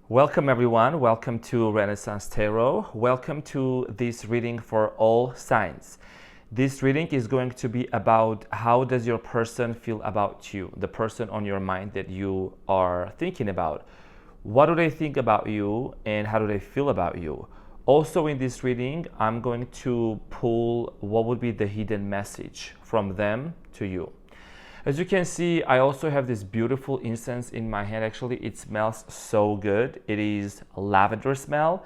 Welcome everyone, welcome to Renaissance Tarot. Welcome to this reading for all signs. This reading is going to be about how does your person feel about you, the person on your mind that you are thinking about. What do they think about you and how do they feel about you? Also in this reading, I'm going to pull what would be the hidden message from them to you. As you can see, I also have this beautiful incense in my hand. Actually, it smells so good. It is a lavender smell,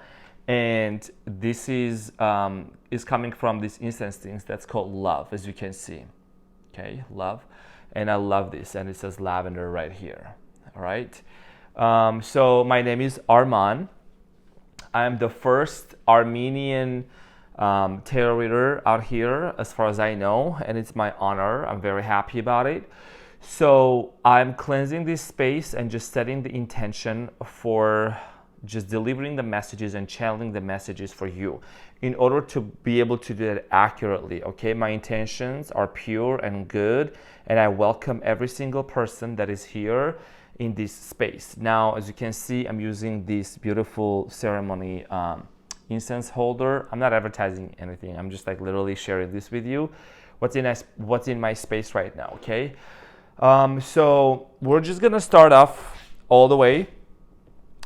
and this is coming from this incense things that's called love, as you can see. Okay, love, and I love this, and it says lavender right here. All right. So my name is Arman. I'm the first Armenian tarot reader out here as far as I know, and it's my honor. I'm very happy about it. So I'm cleansing this space and just setting the intention for just delivering the messages and channeling the messages for you in order to be able to do that accurately. Okay, my intentions are pure and good, and I welcome every single person that is here in this space. Now, as you can see, I'm using this beautiful ceremony incense holder. I'm not advertising anything. I'm just like literally sharing this with you. What's in my space right now, okay? So we're just gonna start off all the way.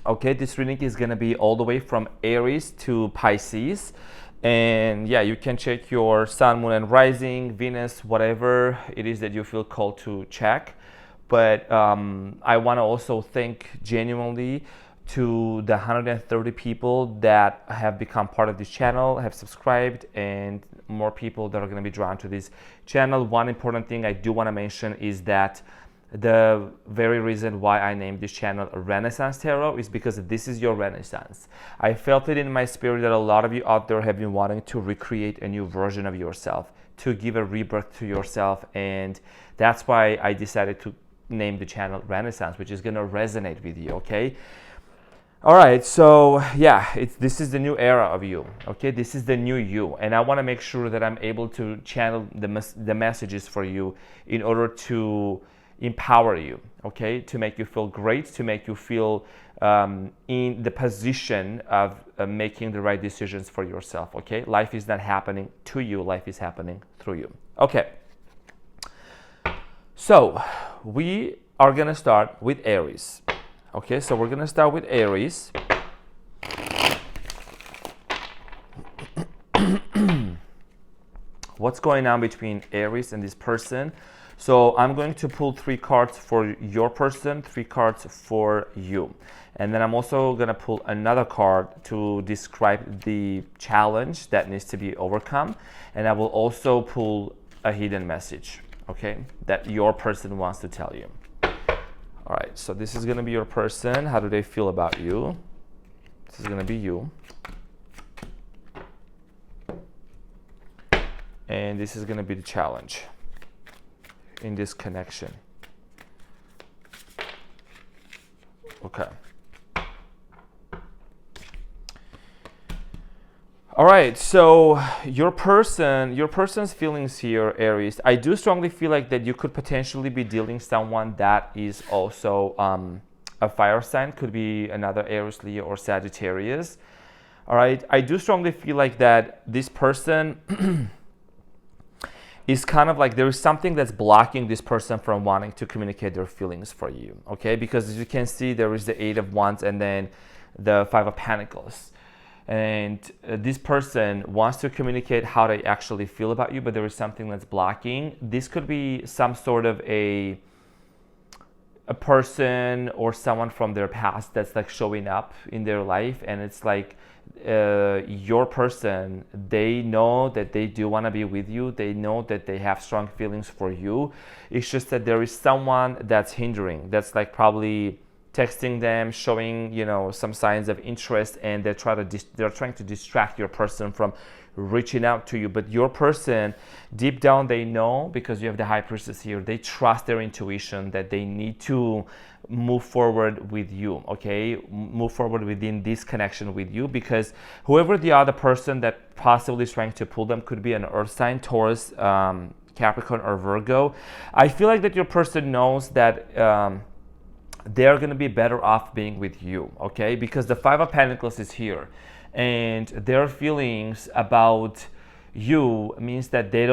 Okay, this reading is gonna be all the way from Aries to Pisces. And yeah, you can check your sun, moon, and rising, Venus, whatever it is that you feel called to check. But I wanna also thank genuinely to the 130 people that have become part of this channel, have subscribed, and more people that are going to be drawn to this channel. One important thing I do want to mention is that the very reason why I named this channel Renaissance Tarot is because this is your Renaissance. I felt it in my spirit that a lot of you out there have been wanting to recreate a new version of yourself, to give a rebirth to yourself, and that's why I decided to name the channel Renaissance, which is going to resonate with you, okay? All right, so yeah, this is the new era of you, okay? This is the new you, and I want to make sure that I'm able to channel the messages for you in order to empower you, okay? To make you feel great, to make you feel in the position of making the right decisions for yourself, okay? Life is not happening to you, life is happening through you. Okay, so we are going to start with Aries. Okay, so we're gonna start with Aries. What's going on between Aries and this person? So I'm going to pull 3 cards for your person, 3 cards for you. And then I'm also gonna pull another card to describe the challenge that needs to be overcome. And I will also pull a hidden message, okay, that your person wants to tell you. All right, so this is gonna be your person. How do they feel about you? This is gonna be you. And this is gonna be the challenge in this connection. Okay. All right, so your person's feelings here, Aries. I do strongly feel like that you could potentially be dealing someone that is also a fire sign. Could be another Aries, Leo, or Sagittarius. All right, I do strongly feel like that this person is kind of like there is something that's blocking this person from wanting to communicate their feelings for you, okay? Because as you can see, there is the 8 of Wands and then the 5 of Pentacles. And this person wants to communicate how they actually feel about you, but there is something that's blocking. This could be some sort of a person or someone from their past that's like showing up in their life, and it's like your person, they know that they do want to be with you. They know that they have strong feelings for you. It's just that there is someone that's hindering, that's like probably texting them, showing, you know, some signs of interest, and they're trying to distract your person from reaching out to you. But your person, deep down, they know, because you have the High Priestess here, they trust their intuition that they need to move forward with you, okay? Move forward within this connection with you, because whoever the other person that possibly is trying to pull them could be an Earth sign, Taurus, Capricorn, or Virgo. I feel like that your person knows that they're going to be better off being with you, okay? Because the Five of Pentacles is here, and their feelings about you means that they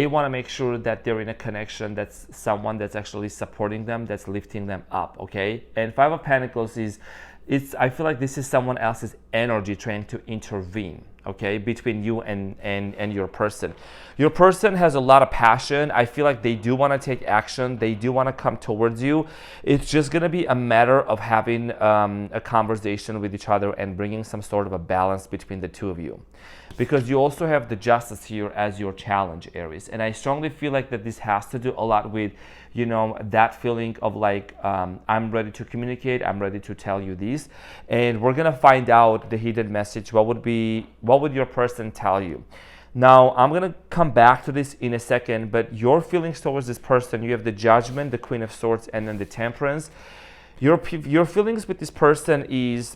want to make sure that they're in a connection that's someone that's actually supporting them, that's lifting them up, okay? And Five of Pentacles is, I feel like this is someone else's energy trying to intervene, okay, between you and your person. Your person has a lot of passion. I feel like they do want to take action. They do want to come towards you. It's just going to be a matter of having a conversation with each other and bringing some sort of a balance between the two of you. Because you also have the Justice here as your challenge, Aries. And I strongly feel like that this has to do a lot with, you know, that feeling of like, I'm ready to communicate, I'm ready to tell you this. And we're gonna find out the hidden message. What would your person tell you? Now, I'm gonna come back to this in a second, but your feelings towards this person, you have the Judgment, the Queen of Swords, and then the Temperance. Your feelings with this person is,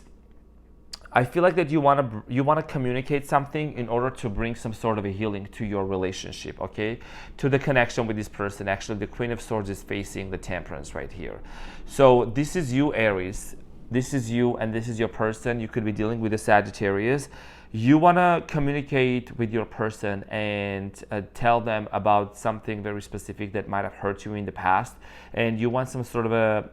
I feel like that you want to communicate something in order to bring some sort of a healing to your relationship, okay? To the connection with this person. Actually, the Queen of Swords is facing the Temperance right here. So this is you, Aries. This is you, and this is your person. You could be dealing with a Sagittarius. You want to communicate with your person and tell them about something very specific that might have hurt you in the past, and you want some sort of a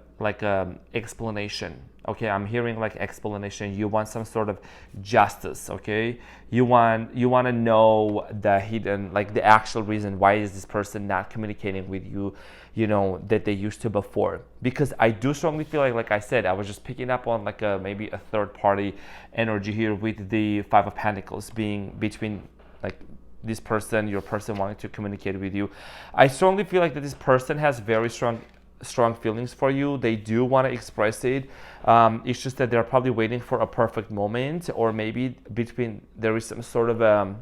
explanation. Okay, I'm hearing like explanation. You want some sort of justice, okay? You want to know the hidden, like the actual reason why is this person not communicating with you, you know, that they used to before. Because I do strongly feel like I said, I was just picking up on like maybe a third party energy here with the Five of Pentacles being between like this person, your person wanting to communicate with you. I strongly feel like that this person has very strong feelings for you. They do want to express it. It's just that they're probably waiting for a perfect moment, or maybe there is some sort of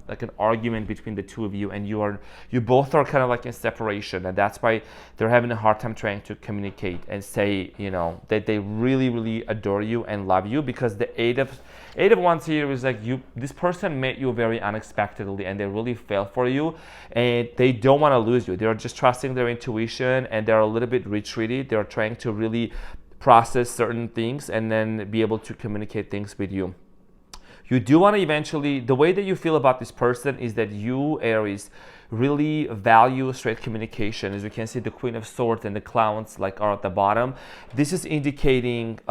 like an argument between the two of you, and you both are kind of like in separation, and that's why they're having a hard time trying to communicate and say, you know, that they really, really adore you and love you. Because the Eight of Wands here is like, this person met you very unexpectedly, and they really fell for you, and they don't want to lose you. They're just trusting their intuition, and they're a little bit retreated. They're trying to really process certain things and then be able to communicate things with you. You do want to eventually, the way that you feel about this person is that you, Aries, really value straight communication. As you can see, the Queen of Swords and the Clowns like are at the bottom. This is indicating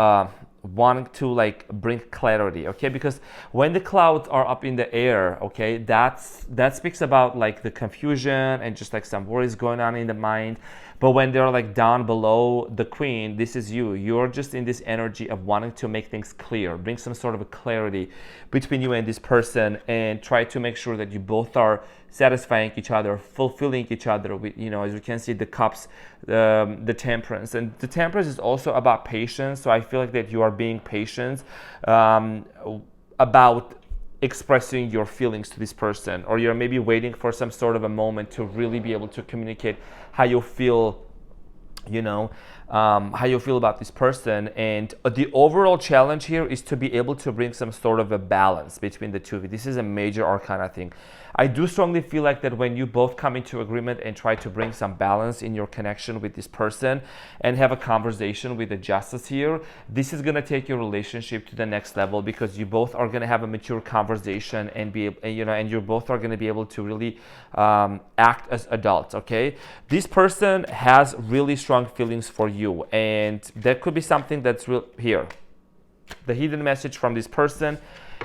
wanting to like bring clarity, okay? Because when the clouds are up in the air, okay, that speaks about like the confusion and just like some worries going on in the mind. But when they're like down below the Queen, this is you're just in this energy of wanting to make things clear, bring some sort of a clarity between you and this person, and try to make sure that you both are satisfying each other, fulfilling each other with, you know, as you can see, the Cups, the Temperance. And the Temperance is also about patience. So I feel like that you are being patient about expressing your feelings to this person, or you're maybe waiting for some sort of a moment to really be able to communicate how you feel, you know, how you feel about this person. And the overall challenge here is to be able to bring some sort of a balance between the two of you. This is a major arcana thing. I do strongly feel like that when you both come into agreement and try to bring some balance in your connection with this person and have a conversation with the Justice here, this is going to take your relationship to the next level, because you both are going to have a mature conversation and and you both are going to be able to really act as adults, okay? This person has really strong feelings for you, and that could be something that's real here. The hidden message from this person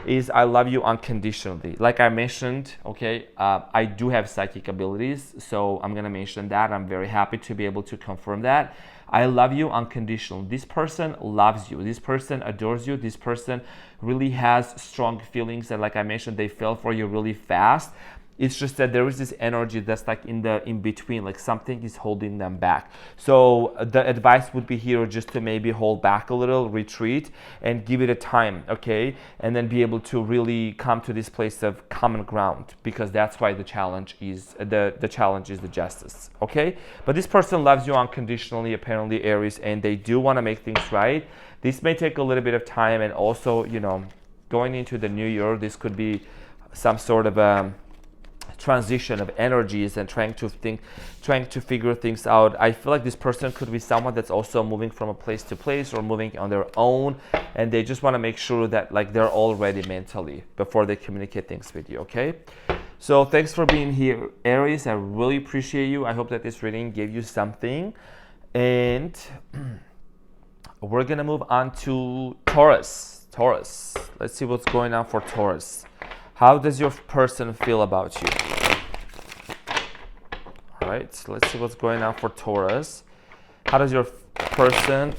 is, I love you unconditionally. Like I mentioned, okay, I do have psychic abilities, so I'm gonna mention that. I'm very happy to be able to confirm that. I love you unconditionally. This person loves you. This person adores you. This person really has strong feelings, and like I mentioned, they fell for you really fast. It's just that there is this energy that's like in between, like something is holding them back. So the advice would be here just to maybe hold back a little, retreat, and give it a time, okay? And then be able to really come to this place of common ground, because that's why the challenge is the challenge is the Justice, okay? But this person loves you unconditionally, apparently, Aries, and they do want to make things right. This may take a little bit of time, and also, you know, going into the new year, this could be some sort of transition of energies and trying to figure things out. I feel like this person could be someone that's also moving from a place to place or moving on their own, and they just want to make sure that like they're all ready mentally before they communicate things with you. Okay, so thanks for being here, Aries. I really appreciate you. I hope that this reading gave you something, and we're gonna move on to Taurus. Let's see what's going on for Taurus. How does your person feel about you? All right, so let's see what's going on for Taurus. How does your person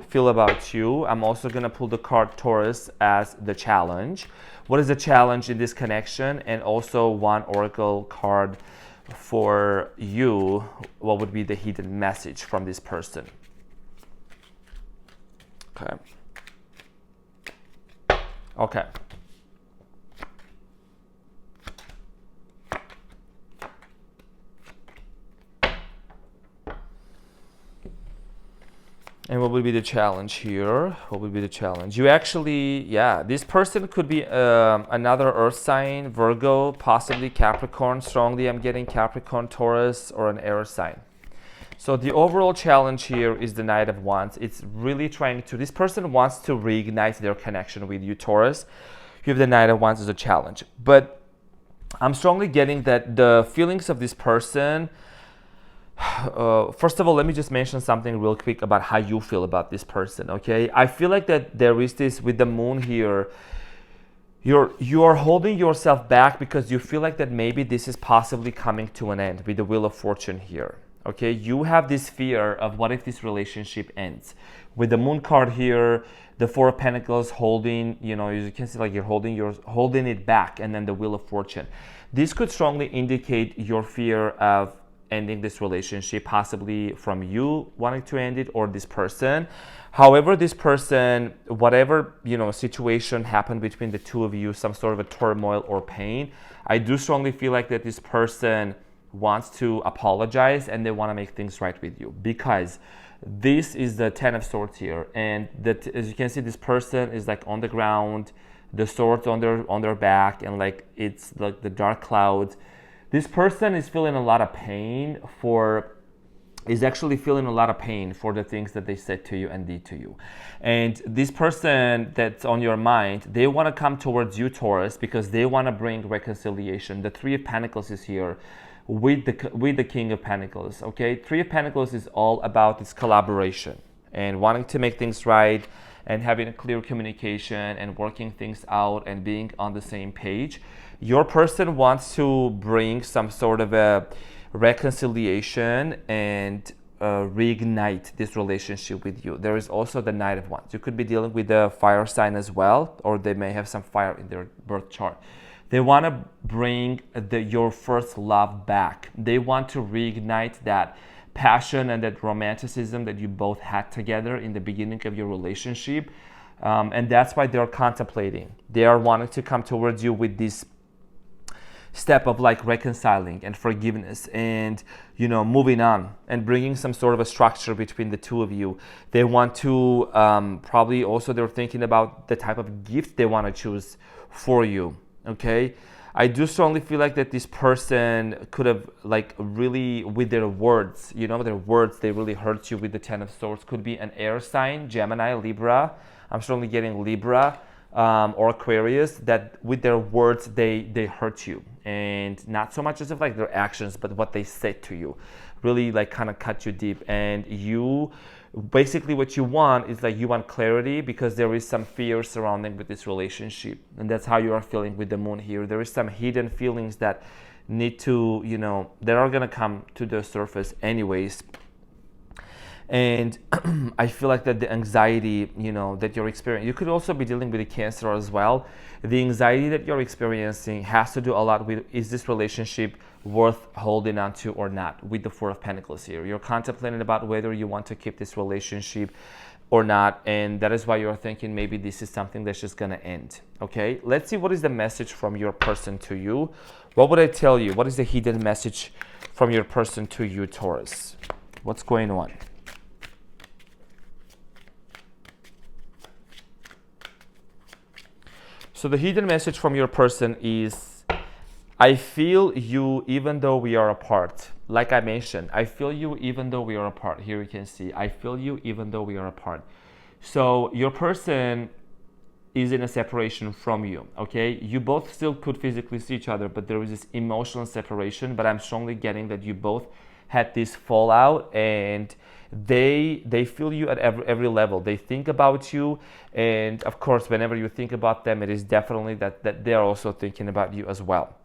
feel about you? I'm also going to pull the card Taurus as the challenge. What is the challenge in this connection? And also one oracle card for you. What would be the hidden message from this person? Okay. And what would be the challenge here? What would be the challenge? You actually, yeah, this person could be another earth sign, Virgo, possibly Capricorn. Strongly, I'm getting Capricorn, Taurus, or an air sign. So the overall challenge here is the Knight of Wands. It's really trying to, this person wants to reignite their connection with you, Taurus. You have the Knight of Wands as a challenge. But I'm strongly getting that the feelings of this person, first of all, let me just mention something real quick about how you feel about this person, okay? I feel like that there is this, with the moon here, you are holding yourself back because you feel like that maybe this is possibly coming to an end with the Wheel of Fortune here, okay? You have this fear of what if this relationship ends. With the moon card here, the Four of Pentacles holding, you know, you can see like you're holding it back, and then the Wheel of Fortune. This could strongly indicate your fear of ending this relationship, possibly from you wanting to end it or this person. However, this person, whatever, you know, situation happened between the two of you, some sort of a turmoil or pain, I do strongly feel like that this person wants to apologize and they want to make things right with you, because this is the Ten of Swords here, and that, as you can see, this person is like on the ground, the swords on their back, and like it's like the dark clouds. This person is feeling a lot of pain for the things that they said to you and did to you. And this person that's on your mind, they want to come towards you, Taurus, because they want to bring reconciliation. The Three of Pentacles is here with the King of Pentacles, okay? Three of Pentacles is all about this collaboration and wanting to make things right and having a clear communication and working things out and being on the same page. Your person wants to bring some sort of a reconciliation and reignite this relationship with you. There is also the Knight of Wands. You could be dealing with a fire sign as well, or they may have some fire in their birth chart. They want to bring your first love back. They want to reignite that passion and that romanticism that you both had together in the beginning of your relationship. And that's why they're contemplating. They are wanting to come towards you with this step of like reconciling and forgiveness and, you know, moving on and bringing some sort of a structure between the two of you. They want to probably also, they're thinking about the type of gift they want to choose for you, okay? I do strongly feel like that this person could have like really, with their words, you know, their words, they really hurt you with the Ten of Swords. Could be an air sign, Gemini, Libra. I'm strongly getting Libra or Aquarius, that with their words, they hurt you. And not so much as of like their actions, but what they said to you really like kind of cut you deep. And you, basically what you want is like you want clarity, because there is some fear surrounding with this relationship, and that's how you are feeling with the moon here. There is some hidden feelings that need to, you know, that are gonna come to the surface anyways. And I feel like that the anxiety, you know, that you're experiencing, you could also be dealing with a Cancer as well. The anxiety that you're experiencing has to do a lot with, is this relationship worth holding on to or not, with the Four of Pentacles here. You're contemplating about whether you want to keep this relationship or not, and that is why you're thinking maybe this is something that's just gonna end, okay? Let's see what is the message from your person to you. What would I tell you? What is the hidden message from your person to you, Taurus? What's going on? So the hidden message from your person is I feel you even though we are apart. Like I mentioned, I feel you even though we are apart. Here you can see, I feel you even though we are apart. So your person is in a separation from you, okay? You both still could physically see each other, but there is this emotional separation. But I'm strongly getting that you both had this fallout, and they feel you at every level. They think about you, and of course, whenever you think about them, it is definitely that they're also thinking about you as well.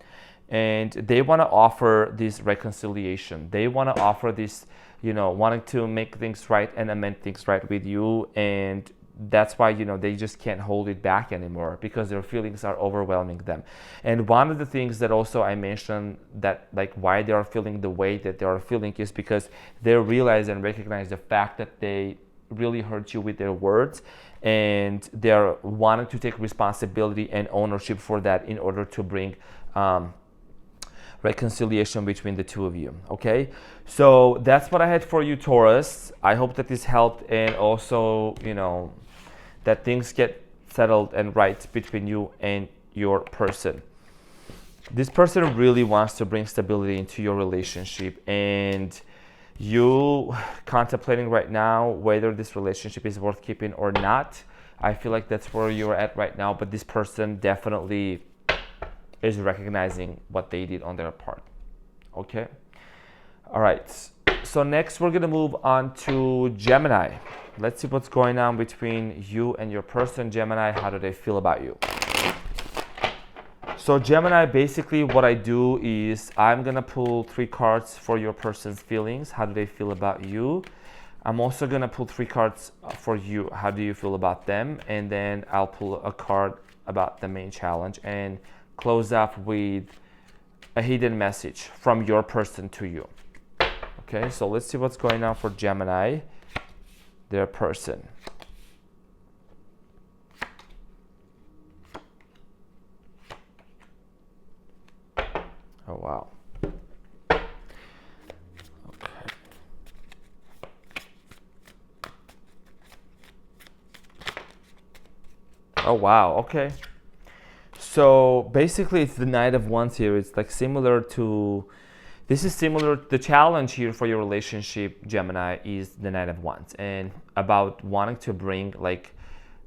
And they want to offer this reconciliation. They want to offer this, wanting to make things right and amend things right with you. And that's why, they just can't hold it back anymore, because their feelings are overwhelming them. And one of the things that also I mentioned, that like why they are feeling the way that they are feeling, is because they realize and recognize the fact that they really hurt you with their words, and they're wanting to take responsibility and ownership for that in order to bring reconciliation between the two of you. Okay, so that's what I had for you, Taurus. I hope that this helped, and also that things get settled and right between you and your person. This person really wants to bring stability into your relationship, and you contemplating right now whether this relationship is worth keeping or not. I feel like that's where you're at right now, but this person definitely is recognizing what they did on their part. Okay, all right, so next we're gonna move on to Gemini. Let's see what's going on between you and your person. Gemini, how do they feel about you? So Gemini, basically what I do is I'm gonna pull 3 cards for your person's feelings. How do they feel about you? I'm also gonna pull 3 cards for you. How do you feel about them? And then I'll pull a card about the main challenge, and close off with a hidden message from your person to you. Okay, so let's see what's going on for Gemini, their person. Oh, wow. Okay. Oh, wow. Okay. So basically it's the Knight of Wands here. It's like similar to, the challenge here for your relationship, Gemini, is the Knight of Wands, and about wanting to bring like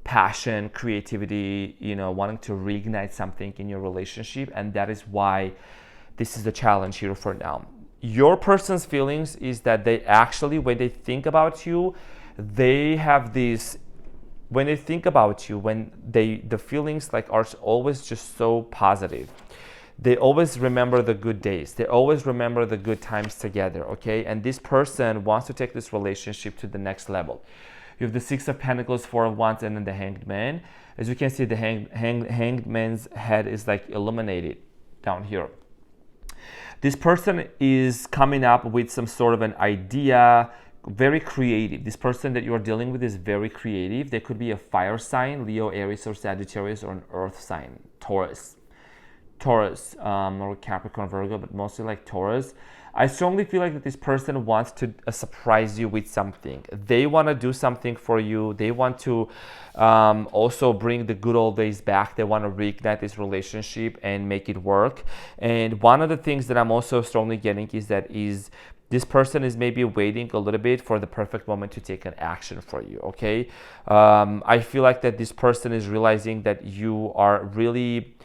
passion, creativity, wanting to reignite something in your relationship. And that is why this is the challenge here for now. Your person's feelings is that they actually, when they think about you, they have this, when they think about you, the feelings like are always just so positive. They always remember the good days. They always remember the good times together, okay? And this person wants to take this relationship to the next level. You have the 6 of Pentacles, 4 of Wands, and then the Hanged Man. As you can see, the hanged man's head is like illuminated down here. This person is coming up with some sort of an idea, very creative. This person that you're dealing with is very creative. They could be a fire sign, Leo, Aries, or Sagittarius, or an earth sign, Taurus, or Capricorn, Virgo, but mostly like Taurus. I strongly feel like that this person wants to surprise you with something. They want to do something for you. They want to also bring the good old days back. They want to reignite this relationship and make it work. And one of the things that I'm also strongly getting is that this person is maybe waiting a little bit for the perfect moment to take an action for you, okay? I feel like that this person is realizing that you're really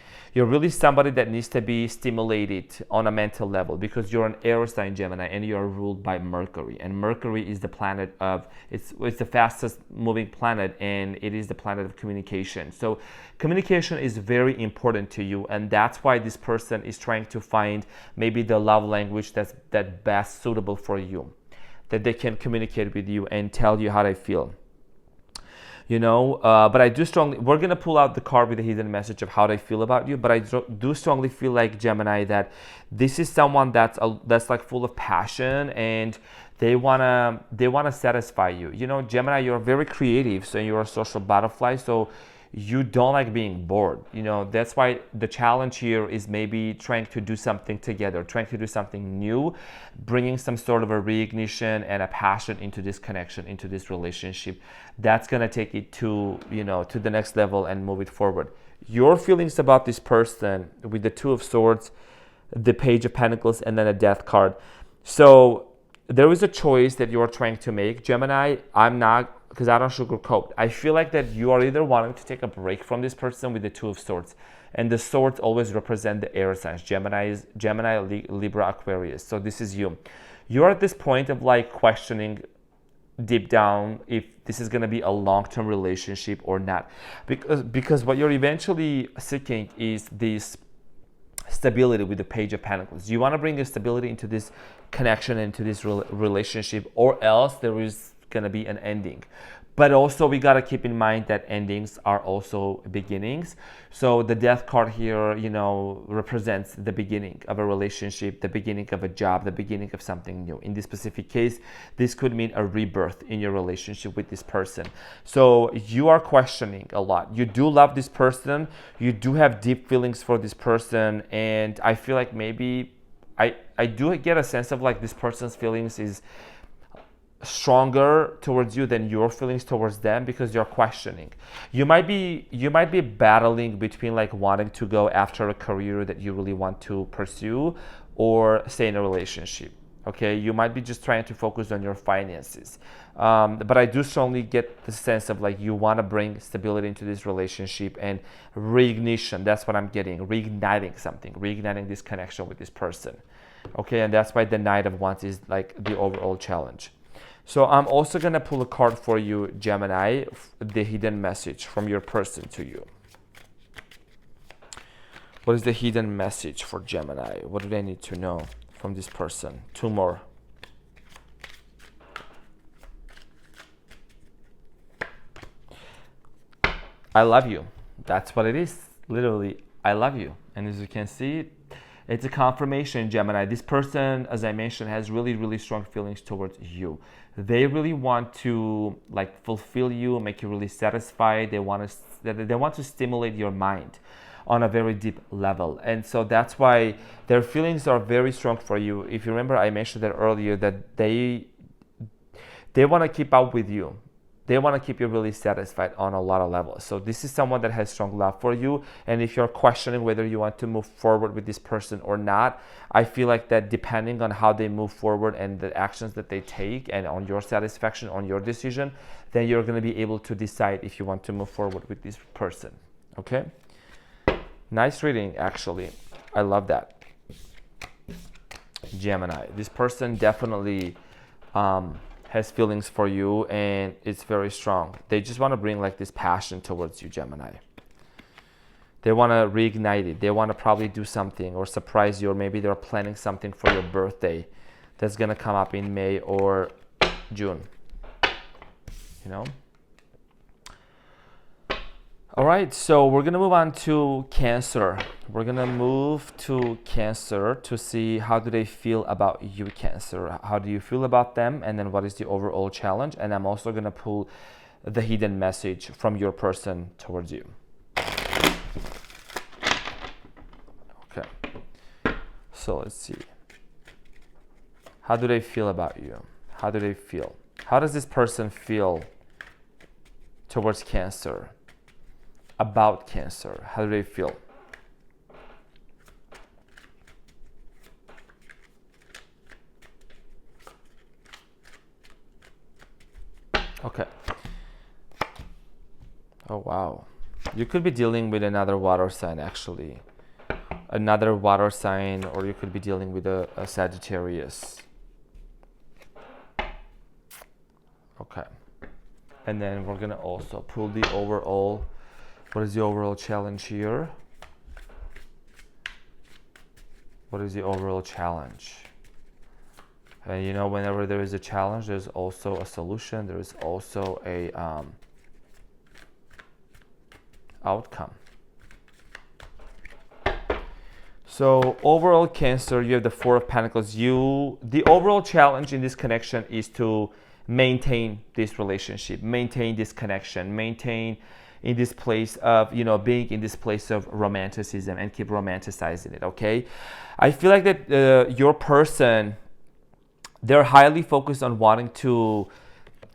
somebody that needs to be stimulated on a mental level, because you're an air sign, Gemini, and you're ruled by Mercury. And Mercury is the planet of, it's the fastest moving planet, and it is the planet of communication. So communication is very important to you, and that's why this person is trying to find maybe the love language that's best suitable for you, that they can communicate with you and tell you how they feel. But I do strongly, we're going to pull out the card with the hidden message of how they feel about you, but I do strongly feel like, Gemini, that this is someone that's like full of passion, and they want to satisfy you. Gemini, you're very creative, so you're a social butterfly, so you don't like being bored. That's why the challenge here is maybe trying to do something together, trying to do something new, bringing some sort of a reignition and a passion into this connection, into this relationship. That's going to take it to, to the next level and move it forward. Your feelings about this person with the 2 of Swords, the Page of Pentacles, and then a Death card. So there is a choice that you are trying to make, Gemini. I'm not, because I don't sugarcoat. I feel like that you are either wanting to take a break from this person with the Two of Swords, and the swords always represent the air signs, Gemini, Libra, Aquarius. So this is you. You're at this point of like questioning deep down if this is going to be a long-term relationship or not, because what you're eventually seeking is this stability with the Page of Pentacles. You want to bring a stability into this connection, into this relationship, or else there is going to be an ending. But also we got to keep in mind that endings are also beginnings. So the Death card here, you know, represents the beginning of a relationship, the beginning of a job, the beginning of something new. In this specific case, this could mean a rebirth in your relationship with this person. So you are questioning a lot. You do love this person. You do have deep feelings for this person. And I feel like maybe I do get a sense of like this person's feelings is stronger towards you than your feelings towards them, because you're questioning. You might be battling between like wanting to go after a career that you really want to pursue or stay in a relationship. Okay, you might be just trying to focus on your finances, but I do strongly get the sense of like you want to bring stability into this relationship and reignition. That's what I'm getting, reigniting something, reigniting this connection with this person. Okay, and that's why the Knight of Wands is like the overall challenge. So I'm also going to pull a card for you, Gemini, the hidden message from your person to you. What is the hidden message for Gemini? What do they need to know from this person? Two more. I love you. That's what it is. Literally, I love you. And as you can see, it's a confirmation, Gemini. This person, as I mentioned, has really, really strong feelings towards you. They really want to like fulfill you, make you really satisfied. They want to stimulate your mind on a very deep level. And so that's why their feelings are very strong for you. If you remember, I mentioned that earlier, that they want to keep up with you. They want to keep you really satisfied on a lot of levels. So this is someone that has strong love for you. And if you're questioning whether you want to move forward with this person or not, I feel like that depending on how they move forward and the actions that they take and on your satisfaction, on your decision, then you're going to be able to decide if you want to move forward with this person. Okay? Nice reading, actually. I love that. Gemini. This person definitely has feelings for you, and it's very strong. They just want to bring like this passion towards you, Gemini. They want to reignite it. They want to probably do something or surprise you, or maybe they're planning something for your birthday that's going to come up in May or June. You know? All right, so we're going to move on to Cancer. We're going to move to Cancer to see how do they feel about you, Cancer. How do you feel about them? And then what is the overall challenge? And I'm also going to pull the hidden message from your person towards you. Okay, so let's see. How do they feel about you? How do they feel? How does this person feel towards Cancer? About Cancer, how do they feel? Okay. Oh, wow. You could be dealing with another water sign, actually. Another water sign, or you could be dealing with a Sagittarius. Okay. And then we're going to also pull the overall. What is the overall challenge here? What is the overall challenge? And you know, whenever there is a challenge, there's also a solution. There is also a outcome. So overall, Cancer, you have the Four of Pentacles. The overall challenge in this connection is to maintain this relationship, maintain this connection, maintain in this place of, you know, being in this place of romanticism and keep romanticizing it, okay? I feel like that your person, they're highly focused on wanting to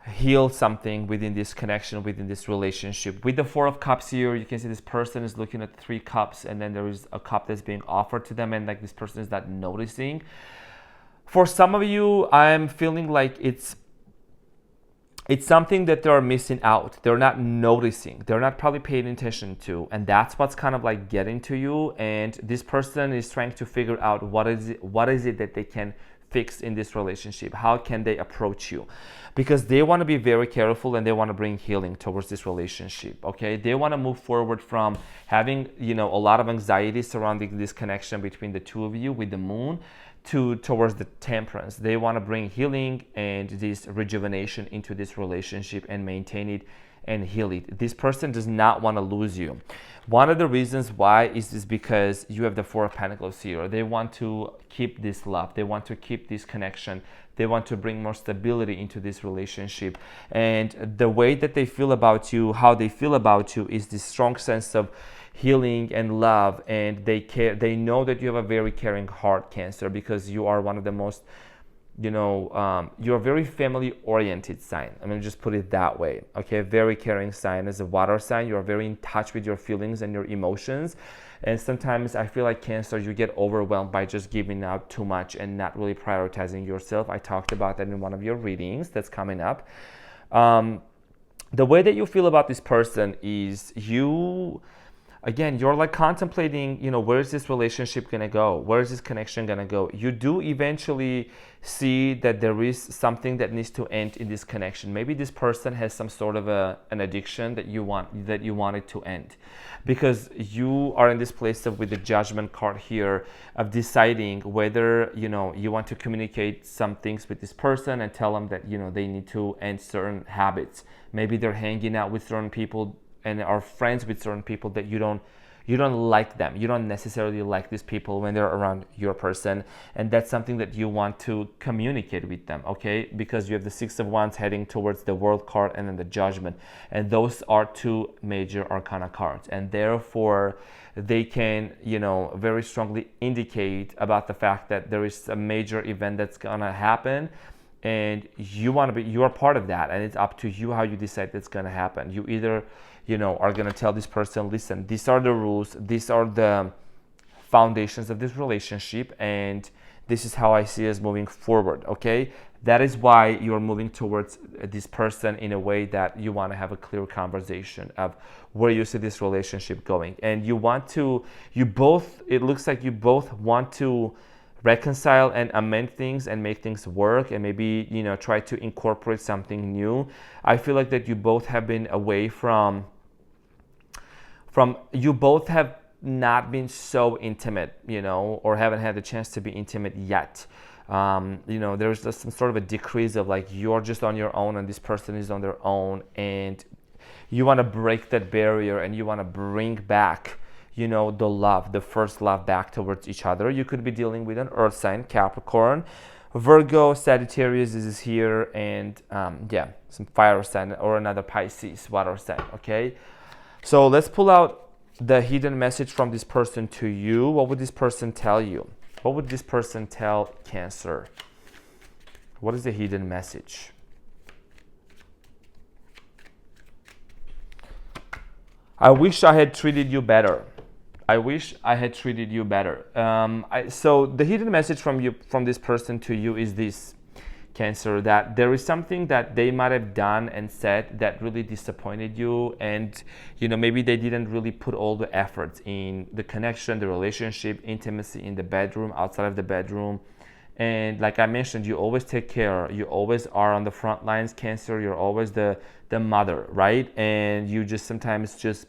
heal something within this connection, within this relationship. With the Four of Cups here, you can see this person is looking at 3 cups, and then there is a cup that's being offered to them, and like this person is not noticing. For some of you, I'm feeling like it's something that they're missing out. They're not noticing. They're not probably paying attention to. And that's what's kind of like getting to you. And this person is trying to figure out what is it that they can fix in this relationship. How can they approach you? Because they want to be very careful, and they want to bring healing towards this relationship. Okay, they want to move forward from having, a lot of anxiety surrounding this connection between the two of you with the moon towards the Temperance. They want to bring healing and this rejuvenation into this relationship and maintain it and heal it. This person does not want to lose you. One of the reasons why is because you have the Four of Pentacles here. They want to keep this love. They want to keep this connection. They want to bring more stability into this relationship. And the way that they feel about you, how they feel about you, is this strong sense of healing and love, and they care. They know that you have a very caring heart, Cancer, because you are one of the most, you're a very family oriented sign. I'm gonna just put it that way. Okay, very caring sign. As a water sign, you're very in touch with your feelings and your emotions. And sometimes I feel like Cancer, you get overwhelmed by just giving out too much and not really prioritizing yourself. I talked about that in one of your readings that's coming up. The way that you feel about this person is again, you're like contemplating, where is this relationship going to go? Where is this connection going to go? You do eventually see that there is something that needs to end in this connection. Maybe this person has some sort of an addiction that you want it to end, because you are in this place with the Judgment card here of deciding whether, you want to communicate some things with this person and tell them that, they need to end certain habits. Maybe they're hanging out with certain people and are friends with certain people that you don't like them. You don't necessarily like these people when they're around your person, and that's something that you want to communicate with them, okay? Because you have the Six of Wands heading towards the World card and then the Judgment, and those are 2 major arcana cards, and therefore they can, very strongly indicate about the fact that there is a major event that's gonna happen, and you are part of that, and it's up to you how you decide that's gonna happen. You either are going to tell this person, listen, these are the rules, these are the foundations of this relationship, and this is how I see us moving forward, okay? That is why you're moving towards this person in a way that you want to have a clear conversation of where you see this relationship going. And it looks like you both want to reconcile and amend things and make things work, and maybe, try to incorporate something new. I feel like that you both have been away you both have not been so intimate, or haven't had the chance to be intimate yet. There's just some sort of a decrease of like you're just on your own and this person is on their own, and you want to break that barrier and you want to bring back, the first love back towards each other. You could be dealing with an earth sign, Capricorn, Virgo, Sagittarius is here, and some fire sign or another Pisces, water sign, okay? So let's pull out the hidden message from this person to you. What would this person tell you? What would this person tell Cancer? What is the hidden message? I wish I had treated you better. I wish I had treated you better. So the hidden message from this person to you is this, Cancer, that there is something that they might have done and said that really disappointed you, and maybe they didn't really put all the efforts in the connection, the relationship, intimacy in the bedroom, outside of the bedroom. And like I mentioned, you always take care. You always are on the front lines, Cancer. You're always the mother, right? And you just sometimes just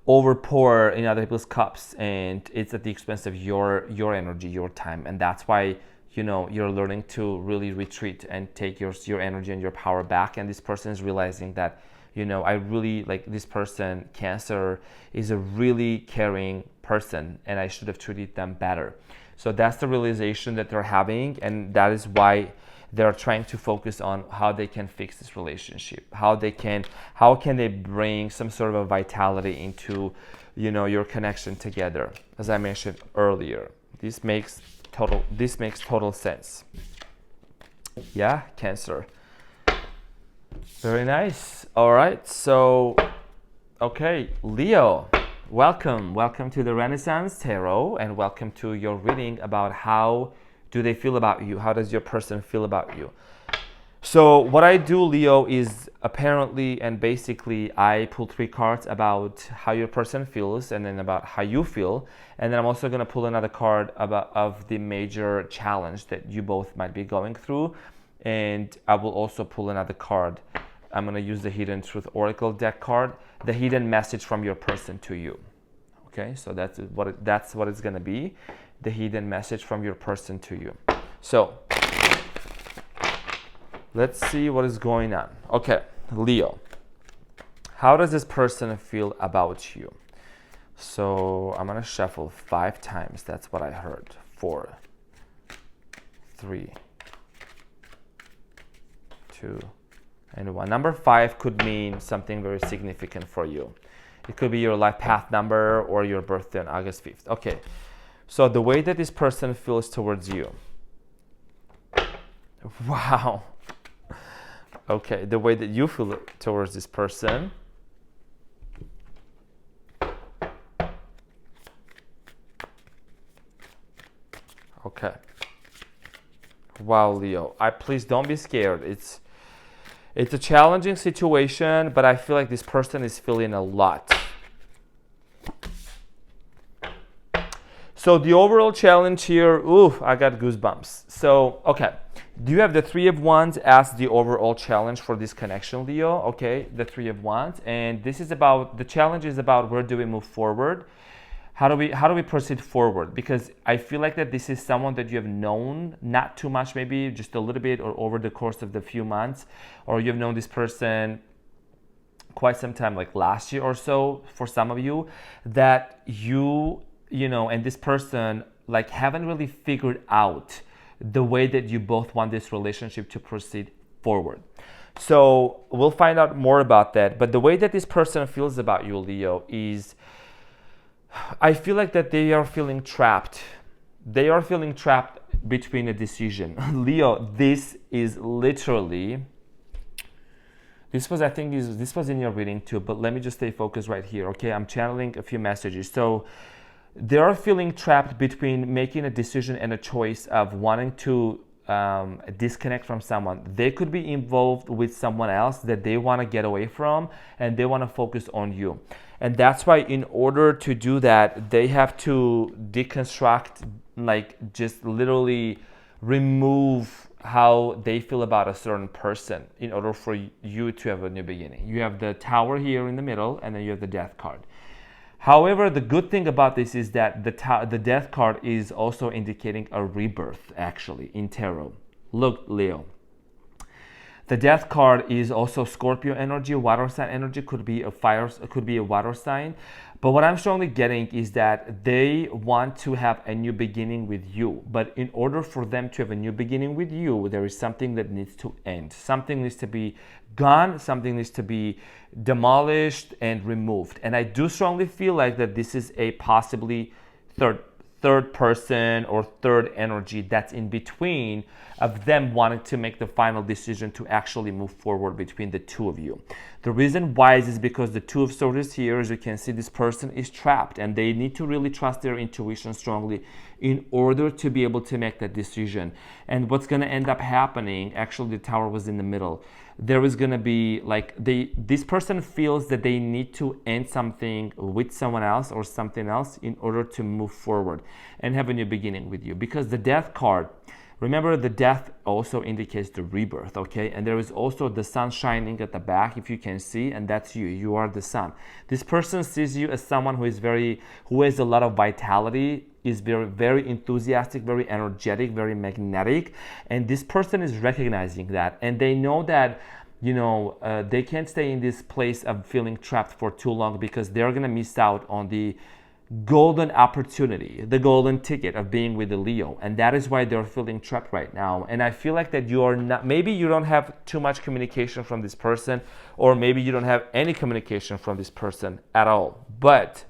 overpour in other people's cups, and it's at the expense of your energy, your time. And that's why you're learning to really retreat and take your energy and your power back. And this person is realizing that, I really like this person, Cancer, is a really caring person, and I should have treated them better. So that's the realization that they're having, and that is why they're trying to focus on how they can fix this relationship, how can they bring some sort of a vitality into, your connection together. As I mentioned earlier, this makes total sense. Yeah, Cancer. Very nice. All right. So, okay, Leo, welcome to the Renaissance Tarot, and welcome to your reading about how do they feel about you? How does your person feel about you? So what I do, Leo, is apparently and basically I pull 3 cards about how your person feels, and then about how you feel, and then I'm also going to pull another card of the major challenge that you both might be going through, and I will also pull another card. I'm going to use the Hidden Truth Oracle deck card, the hidden message from your person to you. Okay, so that's what it's going to be, the hidden message from your person to you. So let's see what is going on. Okay, Leo, how does this person feel about you? So I'm going to shuffle 5 times. That's what I heard. 4, 3, 2, and 1. Number 5 could mean something very significant for you. It could be your life path number or your birthday on August 5th. Okay, so the way that this person feels towards you. Wow. Okay, the way that you feel towards this person. Okay. Wow, Leo. Please don't be scared. It's a challenging situation, but I feel like this person is feeling a lot. So the overall challenge here, ooh, I got goosebumps. So, okay. Do you have the 3 of Wands as the overall challenge for this connection, Leo? Okay, the 3 of Wands. And this is about, the challenge is about where do we move forward? How do we proceed forward? Because I feel like that this is someone that you have known, not too much, maybe just a little bit, or over the course of the few months, or you've known this person quite some time, like last year or so, for some of you, that you know, and this person like haven't really figured out the way that you both want this relationship to proceed forward. So we'll find out more about that. But the way that this person feels about you, Leo, is I feel like that they are feeling trapped. They are feeling trapped between a decision. Leo, this is literally, this was in your reading too, but let me just stay focused right here, okay? I'm channeling a few messages. So they are feeling trapped between making a decision and a choice of wanting to disconnect from someone. They could be involved with someone else that they want to get away from, and they want to focus on you. And that's why in order to do that, they have to deconstruct, like just literally remove how they feel about a certain person in order for you to have a new beginning. You have the Tower here in the middle, and then you have the Death card. However, the good thing about this is that the Death card is also indicating a rebirth, actually, in tarot. Look, Leo. The Death card is also Scorpio energy, water sign energy, could be a water sign. But what I'm strongly getting is that they want to have a new beginning with you. But in order for them to have a new beginning with you, there is something that needs to end. Something needs to be gone, something needs to be demolished and removed. And I do strongly feel like that this is a possibly third person or third energy that's in between of them wanting to make the final decision to actually move forward between the two of you. The reason why is because the Two of Swords is here. As you can see, this person is trapped, and they need to really trust their intuition strongly in order to be able to make that decision. And what's going to end up happening, actually the Tower was in the middle, there is going to be like this person feels that they need to end something with someone else or something else in order to move forward and have a new beginning with you. Because the Death card, remember, the Death also indicates the rebirth, okay? And there is also the sun shining at the back, if you can see, and that's you. You are the sun. This person sees you as someone who has a lot of vitality, is very, very enthusiastic, very energetic, very magnetic, and this person is recognizing that, and they know that, you know, they can't stay in this place of feeling trapped for too long, because they're gonna miss out on the golden opportunity, the golden ticket of being with the Leo, and that is why they're feeling trapped right now. And I feel like that you are not, maybe you don't have too much communication from this person, or maybe you don't have any communication from this person at all, but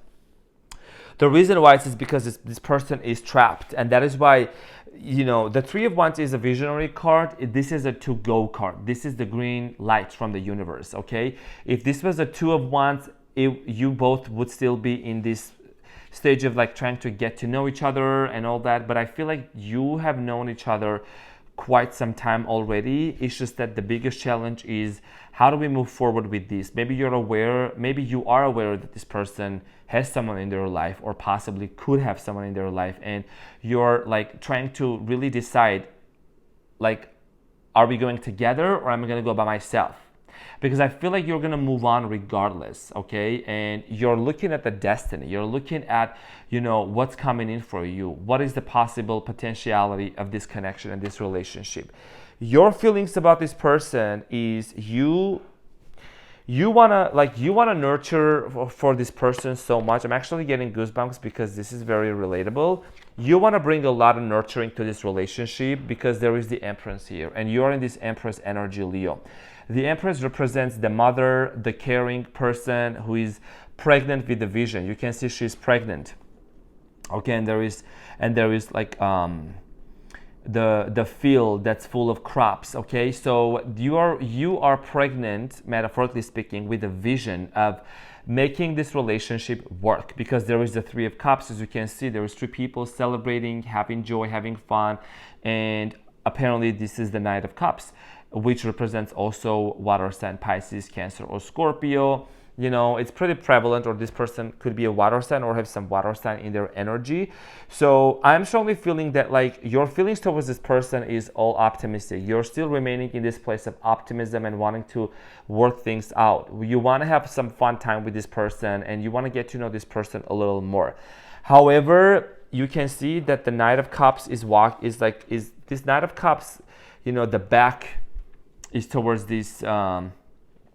the reason why is because this person is trapped, and that is why you know, the Three of Wands is a visionary card. This is a to-go card. This is the green light from the universe, okay? If this was a Two of Wands, you both would still be in this stage of like trying to get to know each other and all that. But I feel like you have known each other quite some time already. It's just that the biggest challenge is, how do we move forward with this? Maybe you are aware that this person has someone in their life, or possibly could have someone in their life, and you're like trying to really decide, like, are we going together or am I going to go by myself? Because I feel like you're going to move on regardless, okay? And you're looking at the destiny. You're looking at, you know, what's coming in for you. What is the possible potentiality of this connection and this relationship? Your feelings about this person is you wanna nurture for this person so much. I'm actually getting goosebumps because this is very relatable. You want to bring a lot of nurturing to this relationship because there is the Empress here, and you're in this Empress energy, Leo. The Empress represents the mother, the caring person who is pregnant with the vision. You can see she's pregnant. Okay, and there is like the field that's full of crops. Okay, so you are pregnant, metaphorically speaking, with a vision of making this relationship work, because there is the Three of Cups. As you can see, there is three people celebrating, having joy, having fun, and apparently this is the Knight of Cups, which represents also water sign, Pisces, Cancer, or Scorpio. You know, it's pretty prevalent, or this person could be a water sign or have some water sign in their energy. So I'm strongly feeling that like your feelings towards this person is all optimistic. You're still remaining in this place of optimism and wanting to work things out. You want to have some fun time with this person, and you want to get to know this person a little more. However, you can see that the Knight of Cups is this Knight of Cups, you know, the back is towards this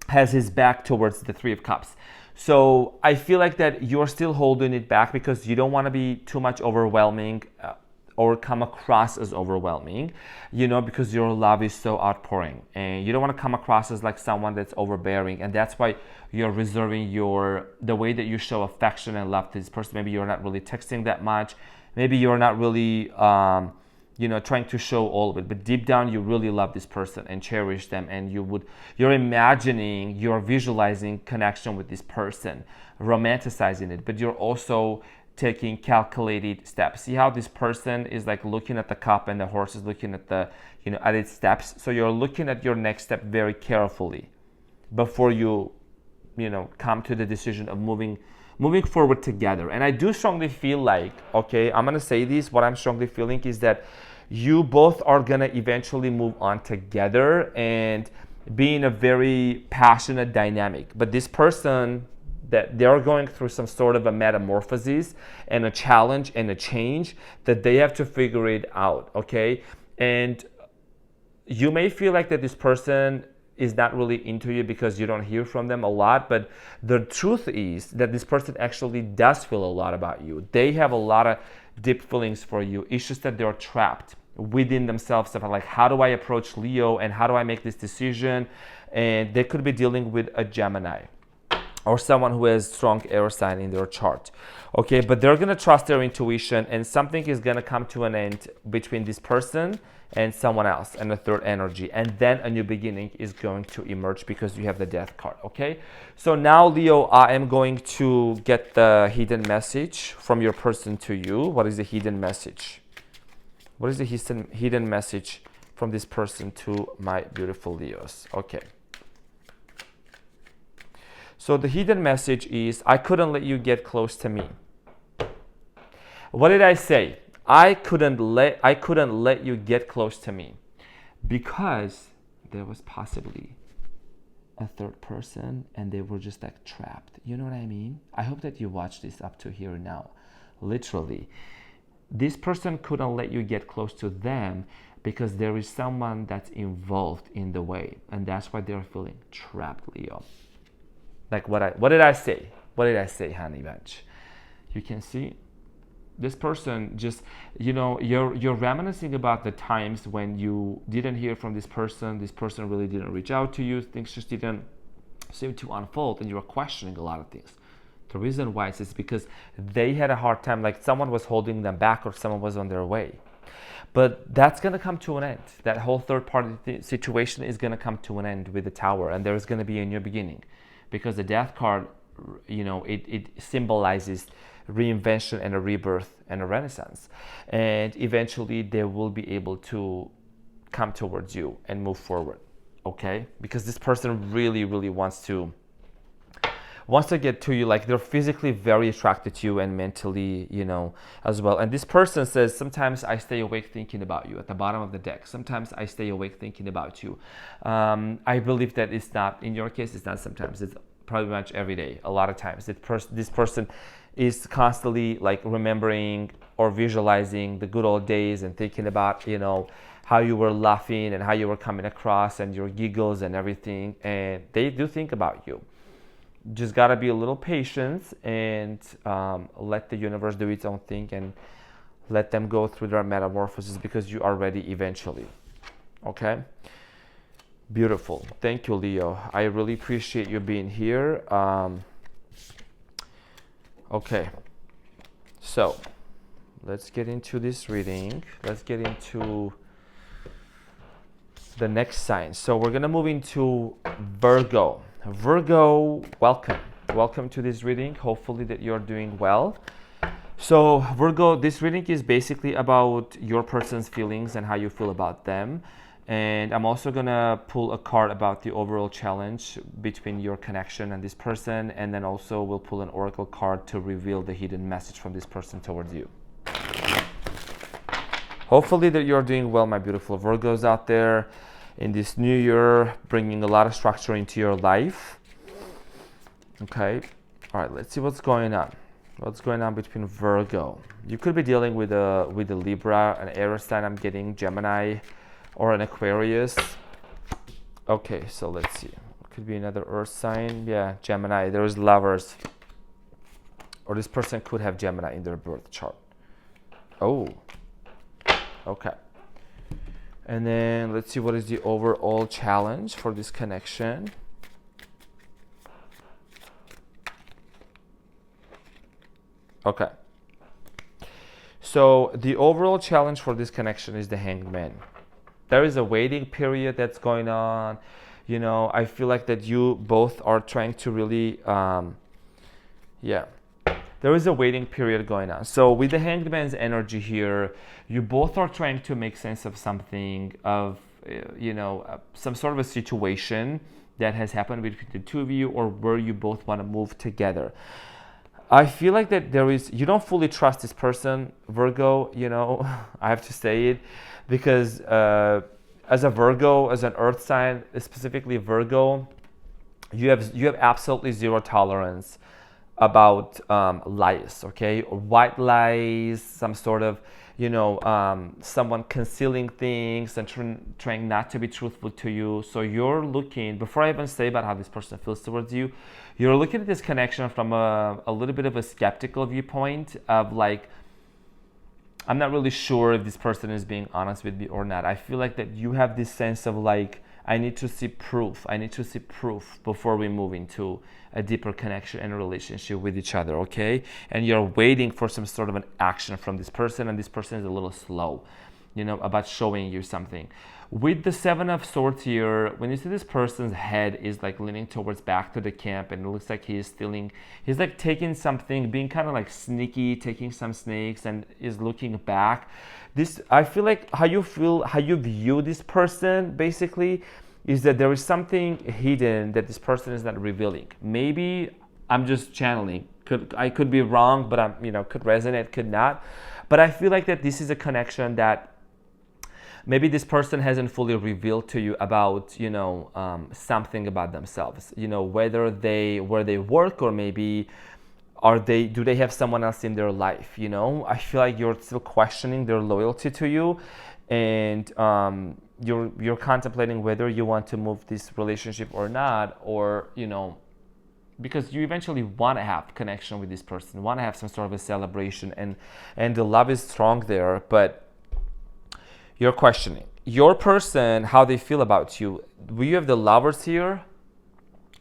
has his back towards the Three of Cups. So I feel like that you're still holding it back because you don't want to be too much overwhelming or come across as overwhelming, you know, because your love is so outpouring, and you don't want to come across as like someone that's overbearing, and that's why you're reserving the way that you show affection and love to this person. Maybe you're not really texting that much. Maybe you're not really you know, trying to show all of it, but deep down you really love this person and cherish them, and you're visualizing connection with this person, romanticizing it, but you're also taking calculated steps. See how this person is like looking at the cup and the horse is looking at the, you know, at its steps. So you're looking at your next step very carefully before you know, come to the decision of moving forward together. And I do strongly feel like, okay, I'm gonna say this, what I'm strongly feeling is that you both are gonna eventually move on together and be in a very passionate dynamic. But this person, that they're going through some sort of a metamorphosis and a challenge and a change that they have to figure it out, okay? And you may feel like that this person is not really into you because you don't hear from them a lot, but the truth is that this person actually does feel a lot about you. They have a lot of deep feelings for you. It's just that they're trapped within themselves of like, how do I approach Leo and how do I make this decision? And they could be dealing with a Gemini or someone who has strong air sign in their chart. Okay, but they're gonna trust their intuition, and something is gonna come to an end between this person and someone else, and a third energy, and then a new beginning is going to emerge because you have the Death card. Okay, so now Leo, I am going to get the hidden message from your person to you. What is the hidden message? What is the hidden message from this person to my beautiful Leos? Okay, so the hidden message is, I couldn't let you get close to me. What did I say? I couldn't let you get close to me because there was possibly a third person and they were just like trapped. You know what I mean? I hope that you watch this up to here now. Literally, this person couldn't let you get close to them because there is someone that's involved in the way, and that's why they're feeling trapped, Leo. Like what did I say? What did I say, honey bunch? You can see this person just, you know, you're reminiscing about the times when you didn't hear from this person really didn't reach out to you, things just didn't seem to unfold, and you were questioning a lot of things. The reason why is because they had a hard time, like someone was holding them back or someone was on their way. But that's going to come to an end. That whole third party situation is going to come to an end with the Tower, and there's going to be a new beginning, because the Death card, you know, it symbolizes reinvention and a rebirth and a renaissance, and eventually they will be able to come towards you and move forward. Okay, because this person really wants to get to you. Like, they're physically very attracted to you, and mentally, you know, as well. And this person says, sometimes I stay awake thinking about you, at the bottom of the deck. Sometimes I stay awake thinking about you. I believe that it's not, in your case, it's not sometimes, it's pretty much every day. A lot of times this person is constantly like remembering or visualizing the good old days, and thinking about, you know, how you were laughing and how you were coming across, and your giggles and everything. And they do think about you. Just gotta be a little patient, and let the universe do its own thing, and let them go through their metamorphosis, because you are ready eventually. Okay, beautiful. Thank you, Leo. I really appreciate you being here. Okay, so let's get into this reading. Let's get into the next sign. So we're gonna move into Virgo. Virgo, welcome to this reading. Hopefully that you're doing well. So Virgo, this reading is basically about your person's feelings and how you feel about them. And I'm also gonna pull a card about the overall challenge between your connection and this person, and then also we'll pull an oracle card to reveal the hidden message from this person towards you. Hopefully that you're doing well, my beautiful Virgos out there. In this new year, bringing a lot of structure into your life. Okay, all right, let's see what's going on. What's going on between Virgo? You could be dealing with a Libra, an Aries sign, I'm getting Gemini, or an Aquarius. Okay, so let's see. It could be another Earth sign. Yeah, Gemini. There's Lovers. Or this person could have Gemini in their birth chart. Oh, okay. And then let's see, what is the overall challenge for this connection? Okay. So the overall challenge for this connection is the Hanged Man. There is a waiting period that's going on. You know, I feel like that you both are trying to really, there is a waiting period going on. So with the Hanged Man's energy here, you both are trying to make sense of something, of, you know, some sort of a situation that has happened between the two of you, or where you both want to move together. I feel like that you don't fully trust this person, Virgo, you know, I have to say it, because as a Virgo, as an earth sign, specifically Virgo, you have absolutely zero tolerance about lies, okay? Or white lies, some sort of, you know, someone concealing things and trying not to be truthful to you. So you're looking, before I even say about how this person feels towards you, you're looking at this connection from a little bit of a skeptical viewpoint of like, I'm not really sure if this person is being honest with me or not. I feel like that you have this sense of like, I need to see proof. I need to see proof before we move into a deeper connection and a relationship with each other, okay? And you're waiting for some sort of an action from this person, and this person is a little slow, you know, about showing you something. With the Seven of Swords here, when you see this person's head is like leaning towards back to the camp, and it looks like he's like taking something, being kind of like sneaky, taking some snakes, and is looking back. This, I feel like how you view this person basically is that there is something hidden that this person is not revealing. Maybe I'm just channeling. I could be wrong, but I'm, you know, could resonate, could not. But I feel like that this is a connection that maybe this person hasn't fully revealed to you about, you know, something about themselves, you know, where they work, or maybe do they have someone else in their life, you know? I feel like you're still questioning their loyalty to you, and you're contemplating whether you want to move this relationship or not, or, you know, because you eventually want to have connection with this person, want to have some sort of a celebration, and the love is strong there, but you're questioning your person, how they feel about you. You have the Lovers here,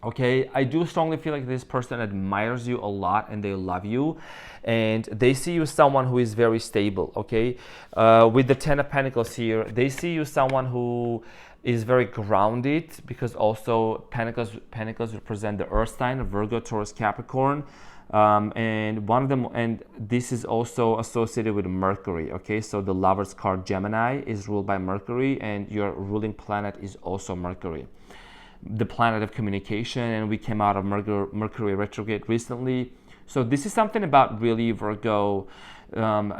Okay, I do strongly feel like this person admires you a lot and they love you, and they see you as someone who is very stable. Okay, with the Ten of Pentacles here, they see you someone who is very grounded, because also Pentacles represent the Earth sign of Virgo, Taurus, Capricorn, and one of them, and this is also associated with Mercury. Okay, so the Lover's card, Gemini, is ruled by Mercury, and your ruling planet is also Mercury, the planet of communication, and we came out of Mercury retrograde recently. So this is something about really Virgo.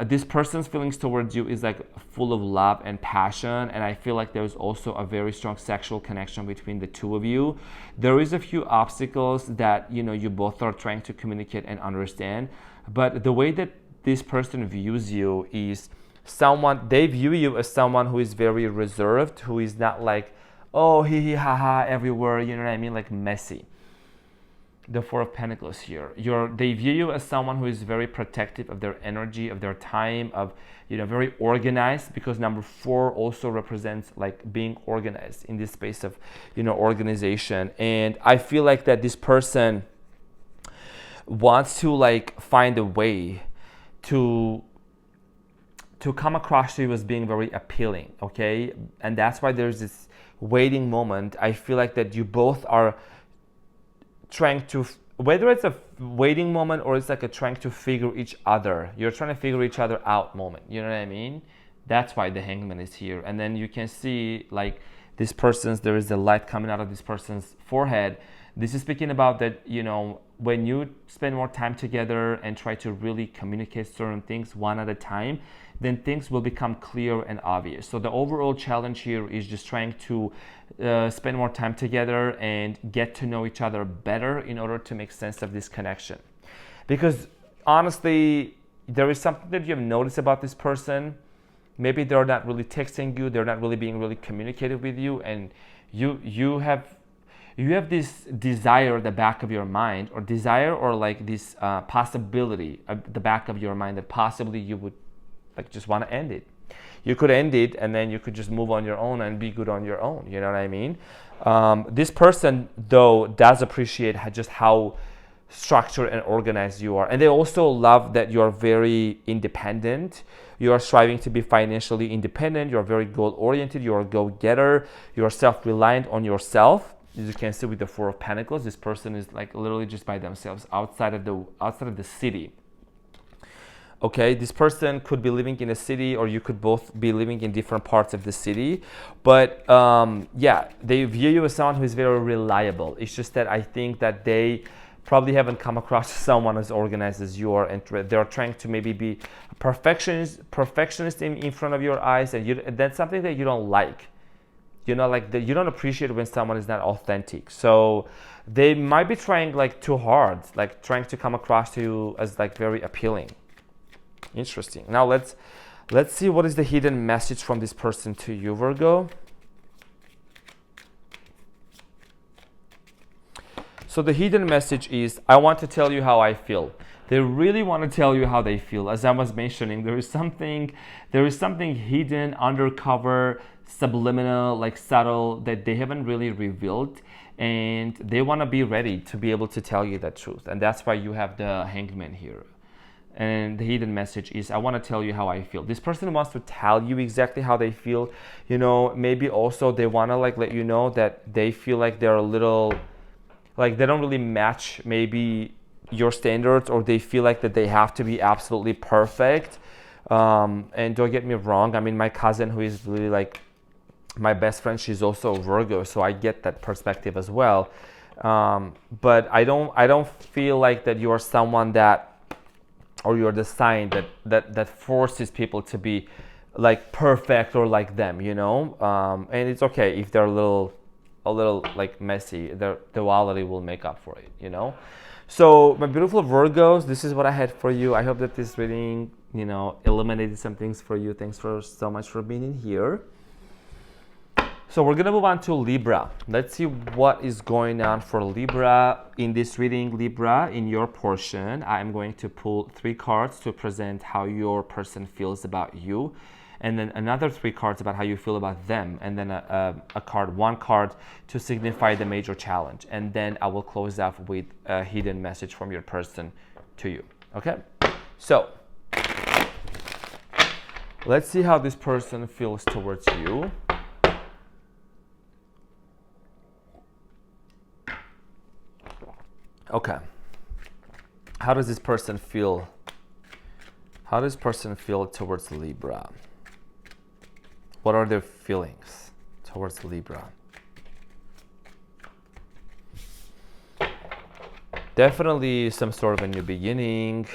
This person's feelings towards you is like full of love and passion, and I feel like there's also a very strong sexual connection between the two of you. There is a few obstacles that you both are trying to communicate and understand, but the way that this person views you is they view you as someone who is very reserved, who is not like, oh, hee ha ha everywhere, you know what I mean, like messy. The Four of Pentacles here, they view you as someone who is very protective of their energy, of their time, of very organized, because number 4 also represents like being organized in this space of organization. And I feel like that this person wants to like find a way to come across to you as being very appealing. Okay, and that's why there's this waiting moment. I feel like that you both are trying to, whether it's a waiting moment or it's like a trying to figure each other, you're trying to figure each other out moment, you know what I mean? That's why the Hangman is here. And then you can see like there is a light coming out of this person's forehead. This is speaking about that, when you spend more time together and try to really communicate certain things one at a time, then things will become clear and obvious. So the overall challenge here is just trying to spend more time together and get to know each other better in order to make sense of this connection. Because honestly, there is something that you have noticed about this person. Maybe they're not really texting you, they're not really being really communicative with you, and you have this desire at the back of your mind, or like this possibility at the back of your mind that possibly you would like just want to end it. You could end it and then you could just move on your own and be good on your own, you know what I mean? This person though does appreciate just how structured and organized you are, and they also love that you're very independent. You are striving to be financially independent, you're very goal oriented, you're a go-getter, you're self-reliant on yourself. As you can see with the Four of Pentacles, this person is like literally just by themselves outside of the city. Okay, this person could be living in a city, or you could both be living in different parts of the city. But yeah, they view you as someone who is very reliable. It's just that I think that they probably haven't come across someone as organized as you are, and they're trying to maybe be perfectionist in front of your eyes, and that's something that you don't like. You don't appreciate when someone is not authentic. So they might be trying like too hard, like trying to come across to you as like very appealing. Interesting. Now let's see what is the hidden message from this person to you, Virgo. So the hidden message is, I want to tell you how I feel. They really want to tell you how they feel. As I was mentioning, there is something hidden, undercover, subliminal, like subtle, that they haven't really revealed, and they want to be ready to be able to tell you that truth. And that's why you have the Hangman here. And the hidden message is, I want to tell you how I feel. This person wants to tell you exactly how they feel. Maybe also they want to like let you know that they feel like they're a little, like they don't really match maybe your standards, or they feel like that they have to be absolutely perfect. And don't get me wrong, I mean, my cousin, who is really like my best friend, she's also Virgo, so I get that perspective as well. But I don't feel like that you are someone that, or you're the sign that forces people to be like perfect or like them, and it's okay if they're a little like messy. The duality will make up for it, So my beautiful Virgos, this is what I had for you. I hope that this reading, illuminated some things for you. Thanks so much for being in here. So we're gonna move on to Libra. Let's see what is going on for Libra in this reading. Libra, in your portion, I'm going to pull 3 cards to present how your person feels about you. and then another 3 cards about how you feel about them, and then one card to signify the major challenge. And then I will close off with a hidden message from your person to you. Okay? So, let's see how this person feels towards you. Okay. How does this person feel? How does this person feel towards Libra? What are their feelings towards Libra? Definitely some sort of a new beginning.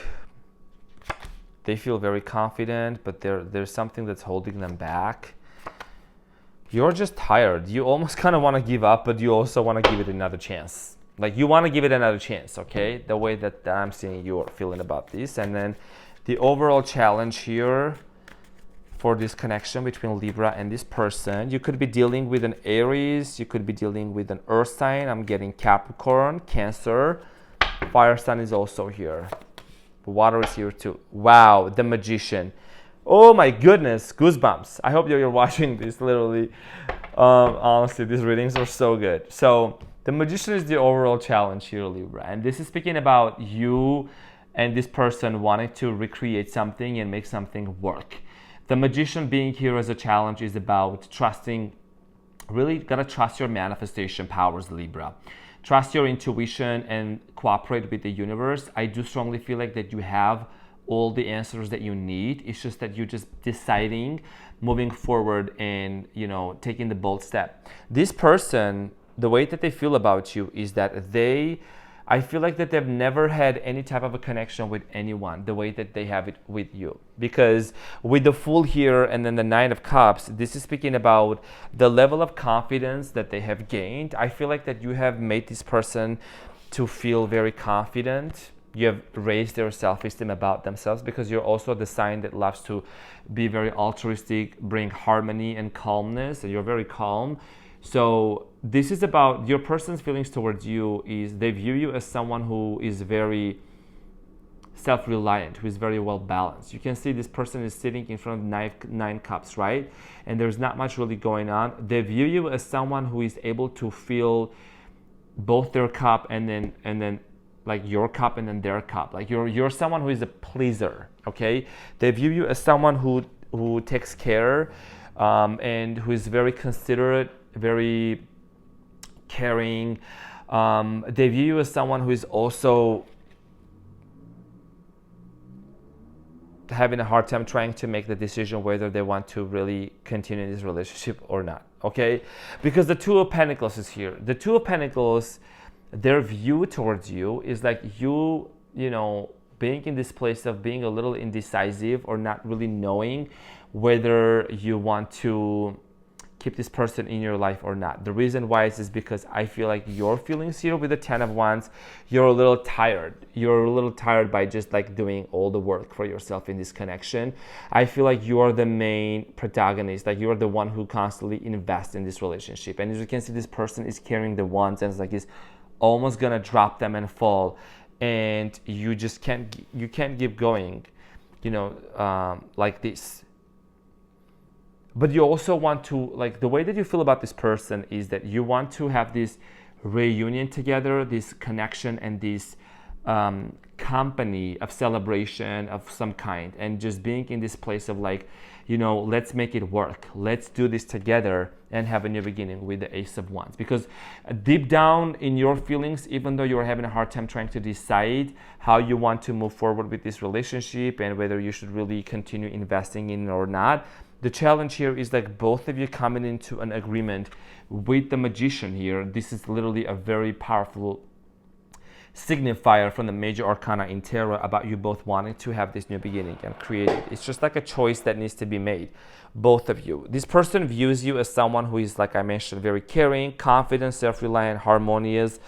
They feel very confident, but there's something that's holding them back. You're just tired. You almost kind of want to give up, but you also want to give it another chance. Like, you want to give it another chance, okay? The way that I'm seeing you are feeling about this. And then the overall challenge here for this connection between Libra and this person, you could be dealing with an Aries, you could be dealing with an earth sign. I'm getting Capricorn, Cancer. Fire sign is also here. Water is here too. Wow, the Magician. Oh my goodness, goosebumps. I hope you're watching this, literally. Honestly, these readings are so good. So the Magician is the overall challenge here, Libra. And this is speaking about you and this person wanting to recreate something and make something work. The Magician being here as a challenge is about trusting, really gotta trust your manifestation powers, Libra. Trust your intuition and cooperate with the universe. I do strongly feel like that you have all the answers that you need. It's just that you're just deciding, moving forward and, taking the bold step. This person, the way that they feel about you is that I feel like that they've never had any type of a connection with anyone the way that they have it with you. Because with the Fool here and then the 9 of Cups, this is speaking about the level of confidence that they have gained. I feel like that you have made this person to feel very confident. You have raised their self-esteem about themselves, because you're also the sign that loves to be very altruistic, bring harmony and calmness, and you're very calm. So this is about your person's feelings towards you is they view you as someone who is very self-reliant, who is very well balanced. You can see this person is sitting in front of 9 cups, right? And there's not much really going on. They view you as someone who is able to feel both their cup and then like your cup and then their cup. Like you're someone who is a pleaser, okay? They view you as someone who takes care and who is very considerate, very caring. They view you as someone who is also having a hard time trying to make the decision whether they want to really continue this relationship or not, okay? Because the 2 of Pentacles is here. The 2 of Pentacles, their view towards you is like you being in this place of being a little indecisive or not really knowing whether you want to keep this person in your life or not. The reason why is because I feel like your feelings here with the 10 of Wands, you're a little tired. You're a little tired by just like doing all the work for yourself in this connection. I feel like you are the main protagonist, like you're the one who constantly invests in this relationship. And as you can see, this person is carrying the wands and it's like he's almost gonna drop them and fall. And you just can't keep going, like this. But you also want to, like, the way that you feel about this person is that you want to have this reunion together, this connection and this company of celebration of some kind, and just being in this place of like, let's make it work. Let's do this together and have a new beginning with the Ace of Wands. Because deep down in your feelings, even though you're having a hard time trying to decide how you want to move forward with this relationship and whether you should really continue investing in it or not, the challenge here is like both of you coming into an agreement with the Magician here. This is literally a very powerful signifier from the major arcana in tarot about you both wanting to have this new beginning and create it. It's just like a choice that needs to be made, both of you. This person views you as someone who is, like I mentioned, very caring, confident, self-reliant, harmonious,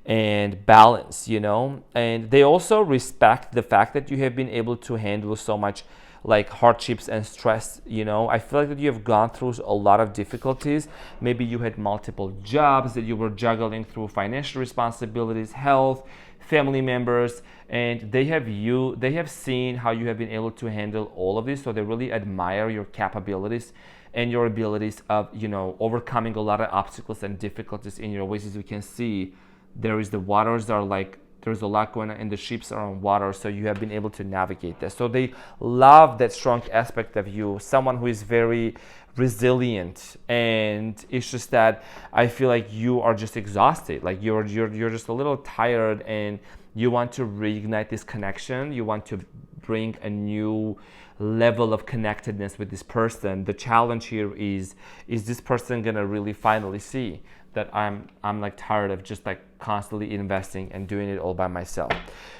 and balanced, and they also respect the fact that you have been able to handle so much like hardships and stress. I feel like that you have gone through a lot of difficulties. Maybe you had multiple jobs that you were juggling through financial responsibilities, health, family members, and they have seen how you have been able to handle all of this, so they really admire your capabilities and your abilities of, you know, overcoming a lot of obstacles and difficulties in your ways. As you can see, there is the waters are like, there's a lot going on, and the ships are on water, so you have been able to navigate this. So they love that strong aspect of you, someone who is very resilient. And it's just that I feel like you are just exhausted, like you're just a little tired, and you want to reignite this connection. You want to bring a new level of connectedness with this person. The challenge here is this person gonna really finally see that I'm like tired of just like constantly investing and doing it all by myself.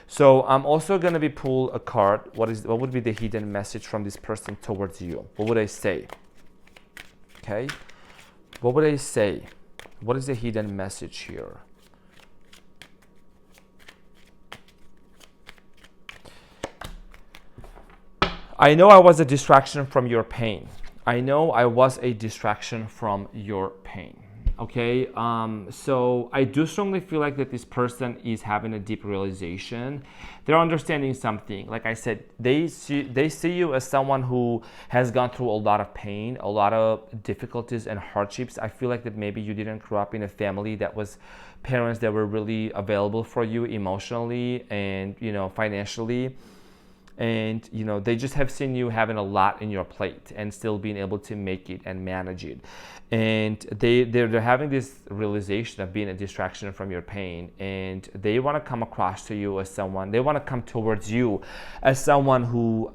So I'm also gonna be pull a card. What would be the hidden message from this person towards you? What would I say? Okay, what would I say? What is the hidden message here? I know I was a distraction from your pain. I know I was a distraction from your pain. Okay, so I do strongly feel like that this person is having a deep realization. They're understanding something. Like I said, they see you as someone who has gone through a lot of pain, a lot of difficulties and hardships. I feel like that maybe you didn't grow up in a family that was parents that were really available for you emotionally and, you know, financially. And, you know, they just have seen you having a lot in your plate and still being able to make it and manage it. And they're having this realization of being a distraction from your pain. And they want to come across to you as someone, they want to come towards you as someone who,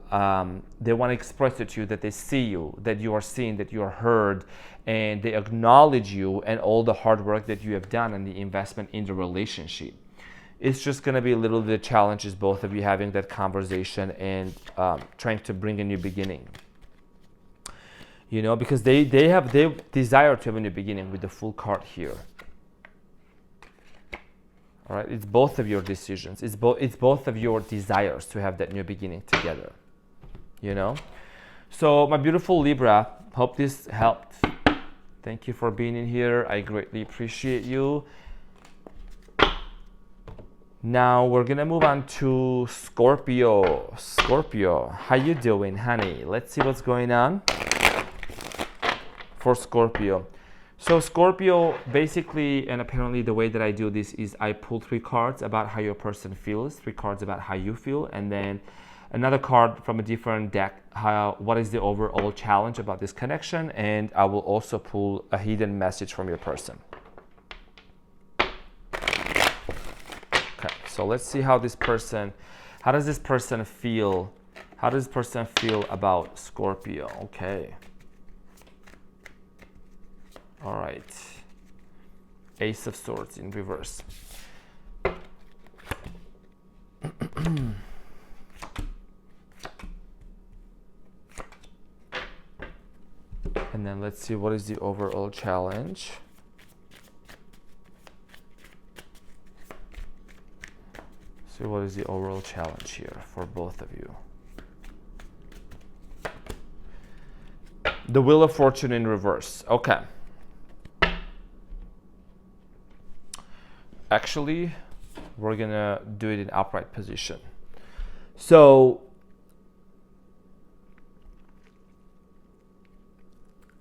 they want to express it to you that they see you, that you are seen, that you are heard, and they acknowledge you and all the hard work that you have done and the investment in the relationship. It's just going to be a little bit of challenges, both of you having that conversation and trying to bring a new beginning. You know, because they desire to have a new beginning with the Fool card here. All right, it's both of your decisions. It's both of your desires to have that new beginning together. You know, so my beautiful Libra, hope this helped. Thank you for being in here. I greatly appreciate you. Now we're gonna move on to Scorpio. Scorpio, how you doing, honey? Let's see what's going on for Scorpio. So Scorpio, basically, and apparently the way that I do this is I pull 3 cards about how your person feels, 3 cards about how you feel, and then another card from a different deck, what is the overall challenge about this connection, and I will also pull a hidden message from your person. Okay, so let's see how does this person feel? How does this person feel about Scorpio? Okay. All right. Ace of Swords in reverse. And then let's see what is the overall challenge. See what is the overall challenge here for both of you. The Wheel of Fortune in reverse. Okay. Actually, we're gonna do it in upright position. So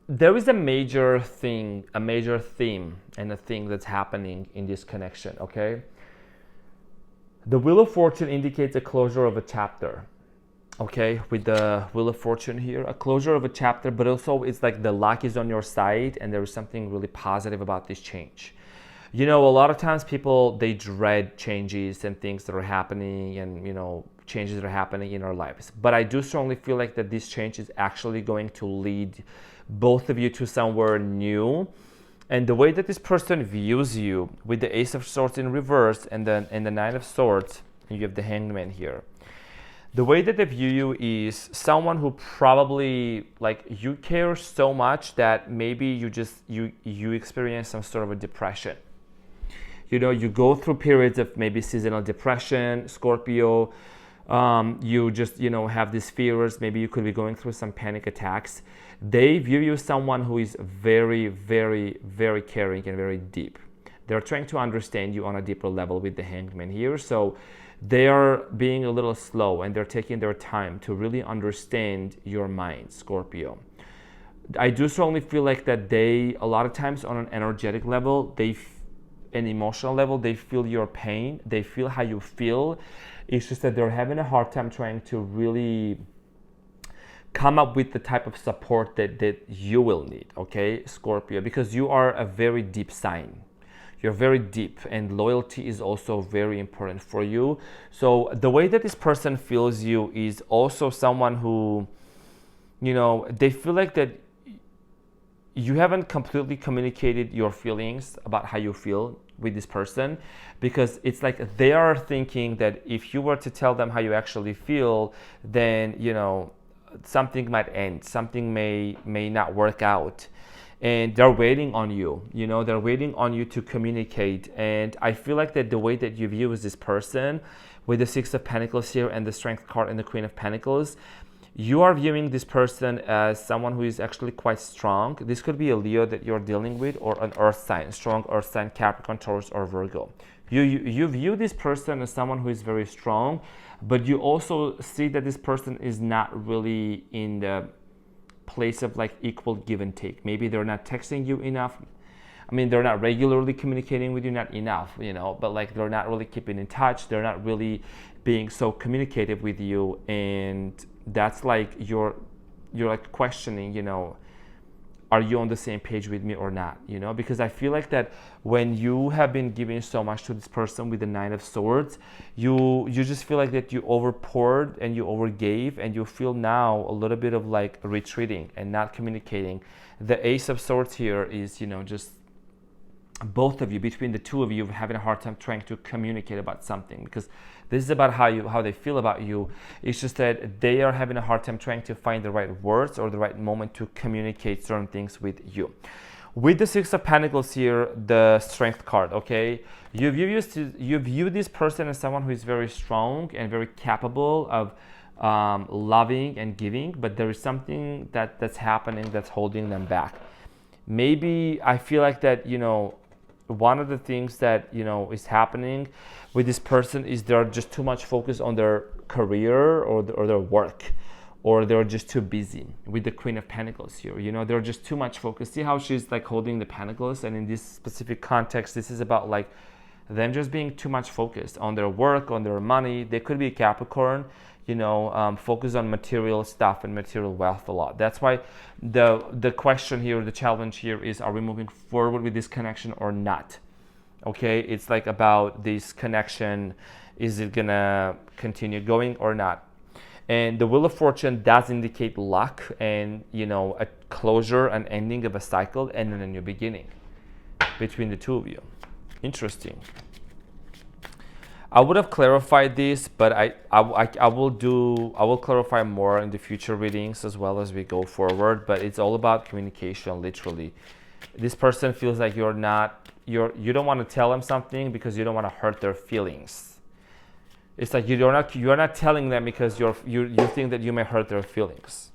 there is a major theme, and a thing that's happening in this connection, okay? The Wheel of Fortune indicates a closure of a chapter, okay? With the Wheel of Fortune here, a closure of a chapter, but also it's like the luck is on your side and there is something really positive about this change. You know, a lot of times people, they dread changes and things that are happening and, you know, changes that are happening in our lives. But I do strongly feel like that this change is actually going to lead both of you to somewhere new. And the way that this person views you with the Ace of Swords in reverse and then the Nine of Swords, and you have the Hangman here. The way that they view you is someone who probably, like, you care so much that maybe you experience some sort of a depression. You know, you go through periods of maybe seasonal depression, Scorpio. You just, you know, have these fears. Maybe you could be going through some panic attacks. They view you as someone who is very, very, very caring and very deep. They're trying to understand you on a deeper level with the Hangman here. So they are being a little slow and they're taking their time to really understand your mind, Scorpio. I do strongly feel like that they, a lot of times on an energetic level, an emotional level, they feel your pain, they feel how you feel. It's just that they're having a hard time trying to really come up with the type of support that you will need, okay, Scorpio, because you are a very deep sign. You're very deep, and loyalty is also very important for you. So the way that this person feels you is also someone who, you know, they feel like that you haven't completely communicated your feelings about how you feel with this person, because it's like they are thinking that if you were to tell them how you actually feel, then, you know, something might end, something may not work out, and they're waiting on you, you know, they're waiting on you to communicate. And I feel like that the way that you view this person with the Six of Pentacles here and the Strength card and the Queen of Pentacles, you are viewing this person as someone who is actually quite strong. This could be a Leo that you're dealing with, or an earth sign, strong earth sign, Capricorn, Taurus, or Virgo. You view this person as someone who is very strong, but you also see that this person is not really in the place of like equal give and take. Maybe they're not texting you enough. I mean, they're not regularly communicating with you, not enough, you know, but like they're not really keeping in touch. They're not really being so communicative with you. And that's like you're like questioning, you know, are you on the same page with me or not, you know? Because I feel like that when you have been giving so much to this person with the Nine of Swords, you just feel like that you overpoured and you overgave, and you feel now a little bit of like retreating and not communicating. The Ace of Swords here is, you know, just both of you, between the two of you, having a hard time trying to communicate about something, because this is about how they feel about you. It's just that they are having a hard time trying to find the right words or the right moment to communicate certain things with you. With the Six of Pentacles here, the Strength card, okay, you view this person as someone who is very strong and very capable of loving and giving, but there is something that's happening that's holding them back. Maybe I feel like that, you know, one of the things that, you know, is happening with this person is they're just too much focused on their career or their work, or they're just too busy. With the Queen of Pentacles here, you know, they're just too much focused. See how she's like holding the pentacles, and in this specific context, this is about like them just being too much focused on their work, on their money. They could be Capricorn, you know, focus on material stuff and material wealth a lot. That's why the question here, the challenge here is, are we moving forward with this connection or not? Okay, it's like about this connection, is it gonna continue going or not? And the Wheel of Fortune does indicate luck and, you know, a closure, an ending of a cycle, and then a new beginning between the two of you. Interesting. I would have clarified this, but I will clarify more in the future readings as well as we go forward. But it's all about communication, literally. This person feels like you don't want to tell them something because you don't want to hurt their feelings. It's like you're not telling them because you think that you may hurt their feelings.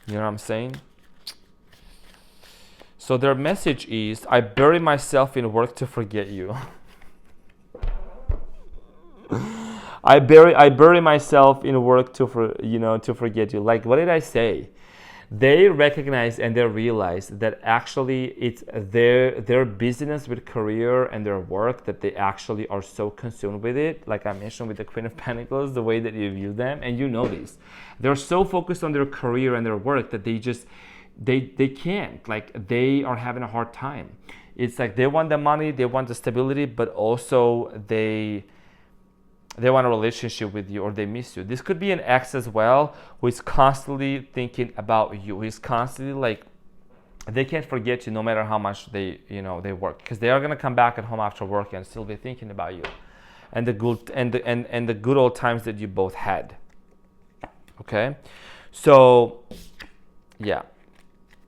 You know what I'm saying? So their message is, I bury myself in work to forget you. I bury myself in work to forget you. Like, what did I say? They recognize and they realize that actually it's their business with career and their work, that they actually are so consumed with it. Like I mentioned with the Queen of Pentacles, the way that you view them, and you know this. They're so focused on their career and their work that they can't. Like, they are having a hard time. It's like they want the money, they want the stability, but also they want a relationship with you, or they miss you. This could be an ex as well, who is constantly thinking about you. He's constantly like, they can't forget you no matter how much they work, because they are gonna come back at home after work and still be thinking about you, and the good old times that you both had. Okay, so yeah,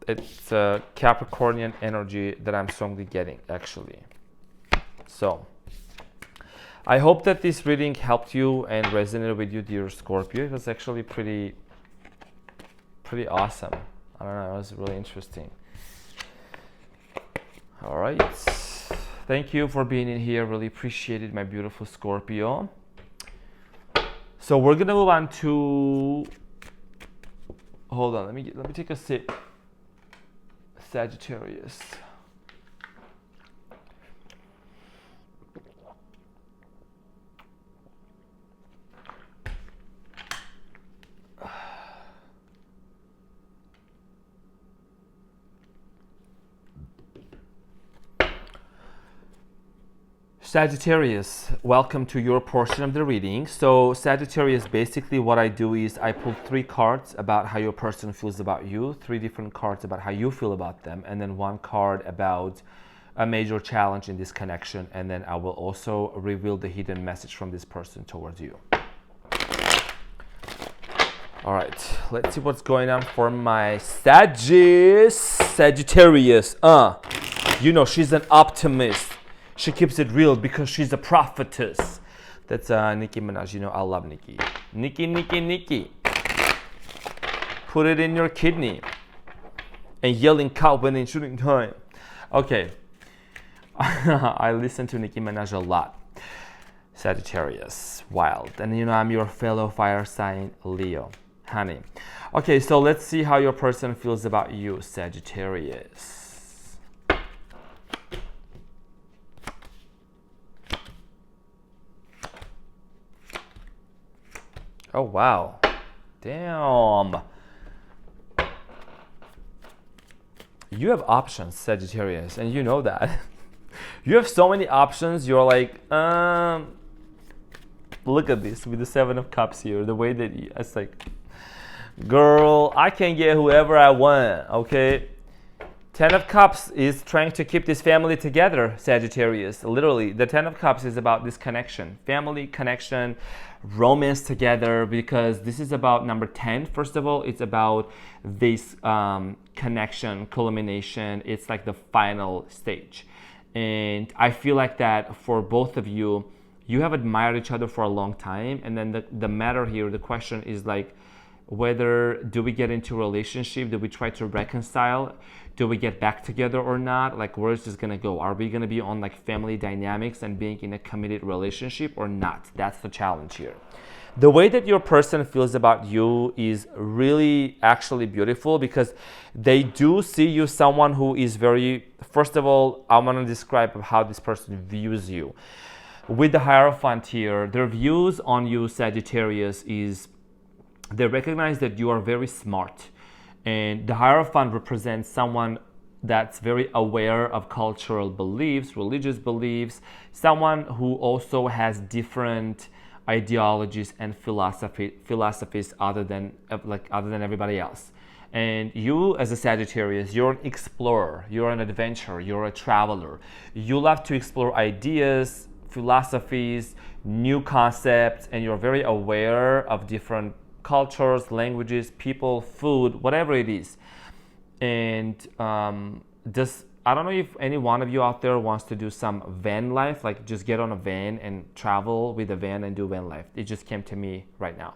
it's a Capricornian energy that I'm strongly getting, actually. So I hope that this reading helped you and resonated with you, dear Scorpio. It was actually pretty awesome. I don't know, it was really interesting. All right. Thank you for being in here. Really appreciate it, my beautiful Scorpio. So we're gonna move on to, hold on, let me take a sip. Sagittarius. Sagittarius, welcome to your portion of the reading. So Sagittarius, basically what I do is I pull 3 cards about how your person feels about you, 3 different cards about how you feel about them, and then 1 card about a major challenge in this connection, and then I will also reveal the hidden message from this person towards you. All right, let's see what's going on for my Sagittarius. You know, she's an optimist. She keeps it real because she's a prophetess. That's Nicki Minaj. You know, I love Nicki. Nicki. Put it in your kidney. And yelling cow when in shooting time. Okay. I listen to Nicki Minaj a lot. Sagittarius, wild. And you know, I'm your fellow fire sign, Leo. Honey. Okay, so let's see how your person feels about you, Sagittarius. Oh, wow. Damn. You have options, Sagittarius, and you know that. You have so many options. You're like, look at this with the 7 of Cups here. The way that it's like, girl, I can get whoever I want, okay? 10 of Cups is trying to keep this family together, Sagittarius. Literally, the 10 of Cups is about this connection, family connection, romance together, because this is about number 10. First of all, it's about this connection, culmination. It's like the final stage. And I feel like that for both of you, you have admired each other for a long time. And then the matter here, the question is like, whether do we get into a relationship? Do we try to reconcile? Do we get back together or not? Like, where is this gonna go? Are we gonna be on like family dynamics and being in a committed relationship or not? That's the challenge here. The way that your person feels about you is really actually beautiful, because they do see you someone who is very, first of all, I want to describe how this person views you. With the Hierophant here, their views on you, Sagittarius, is they recognize that you are very smart, and the Hierophant represents someone that's very aware of cultural beliefs, religious beliefs, someone who also has different ideologies and philosophies other than everybody else. And you as a Sagittarius, you're an explorer, you're an adventurer, you're a traveler. You love to explore ideas, philosophies, new concepts, and you're very aware of different cultures, languages, people, food, whatever it is. And I don't know if any one of you out there wants to do some van life, like just get on a van and travel with a van and do van life. It just came to me right now.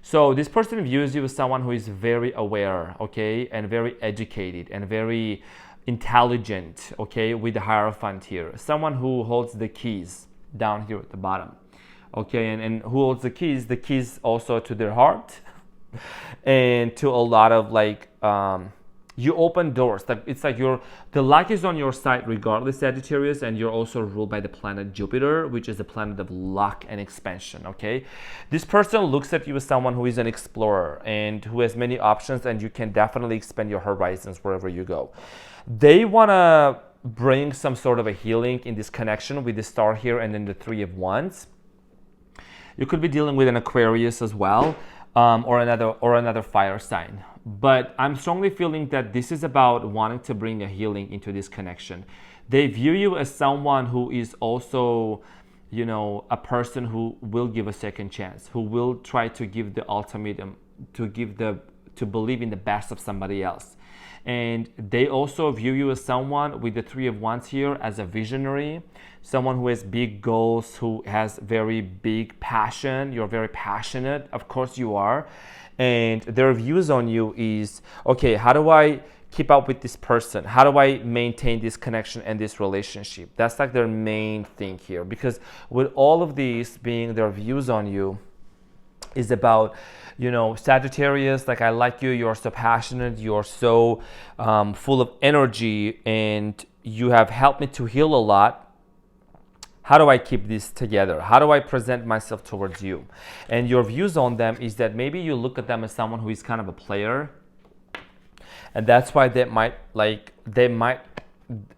So this person views you as someone who is very aware, okay, and very educated and very intelligent, okay, with the Hierophant here. Someone who holds the keys down here at the bottom. Okay, and who holds the keys also to their heart and to a lot of like, you open doors. It's like the luck is on your side regardless, Sagittarius, and you're also ruled by the planet Jupiter, which is the planet of luck and expansion, okay? This person looks at you as someone who is an explorer and who has many options, and you can definitely expand your horizons wherever you go. They want to bring some sort of a healing in this connection with the star here and then the 3 of Wands. You could be dealing with an Aquarius as well, or another fire sign. But I'm strongly feeling that this is about wanting to bring a healing into this connection. They view you as someone who is also, you know, a person who will give a second chance, who will try to give the ultimatum, to believe in the best of somebody else. And they also view you as someone with the 3 of Wands here as a visionary, someone who has big goals, who has very big passion. You're very passionate, of course you are. And their views on you is, okay, how do I keep up with this person? How do I maintain this connection and this relationship? That's like their main thing here. Because with all of these being their views on you, is about, you know, Sagittarius, like, I like you, you're so passionate, you're so full of energy, and you have helped me to heal a lot. How do I keep this together? How do I present myself towards you? And your views on them is that maybe you look at them as someone who is kind of a player, and that's why they might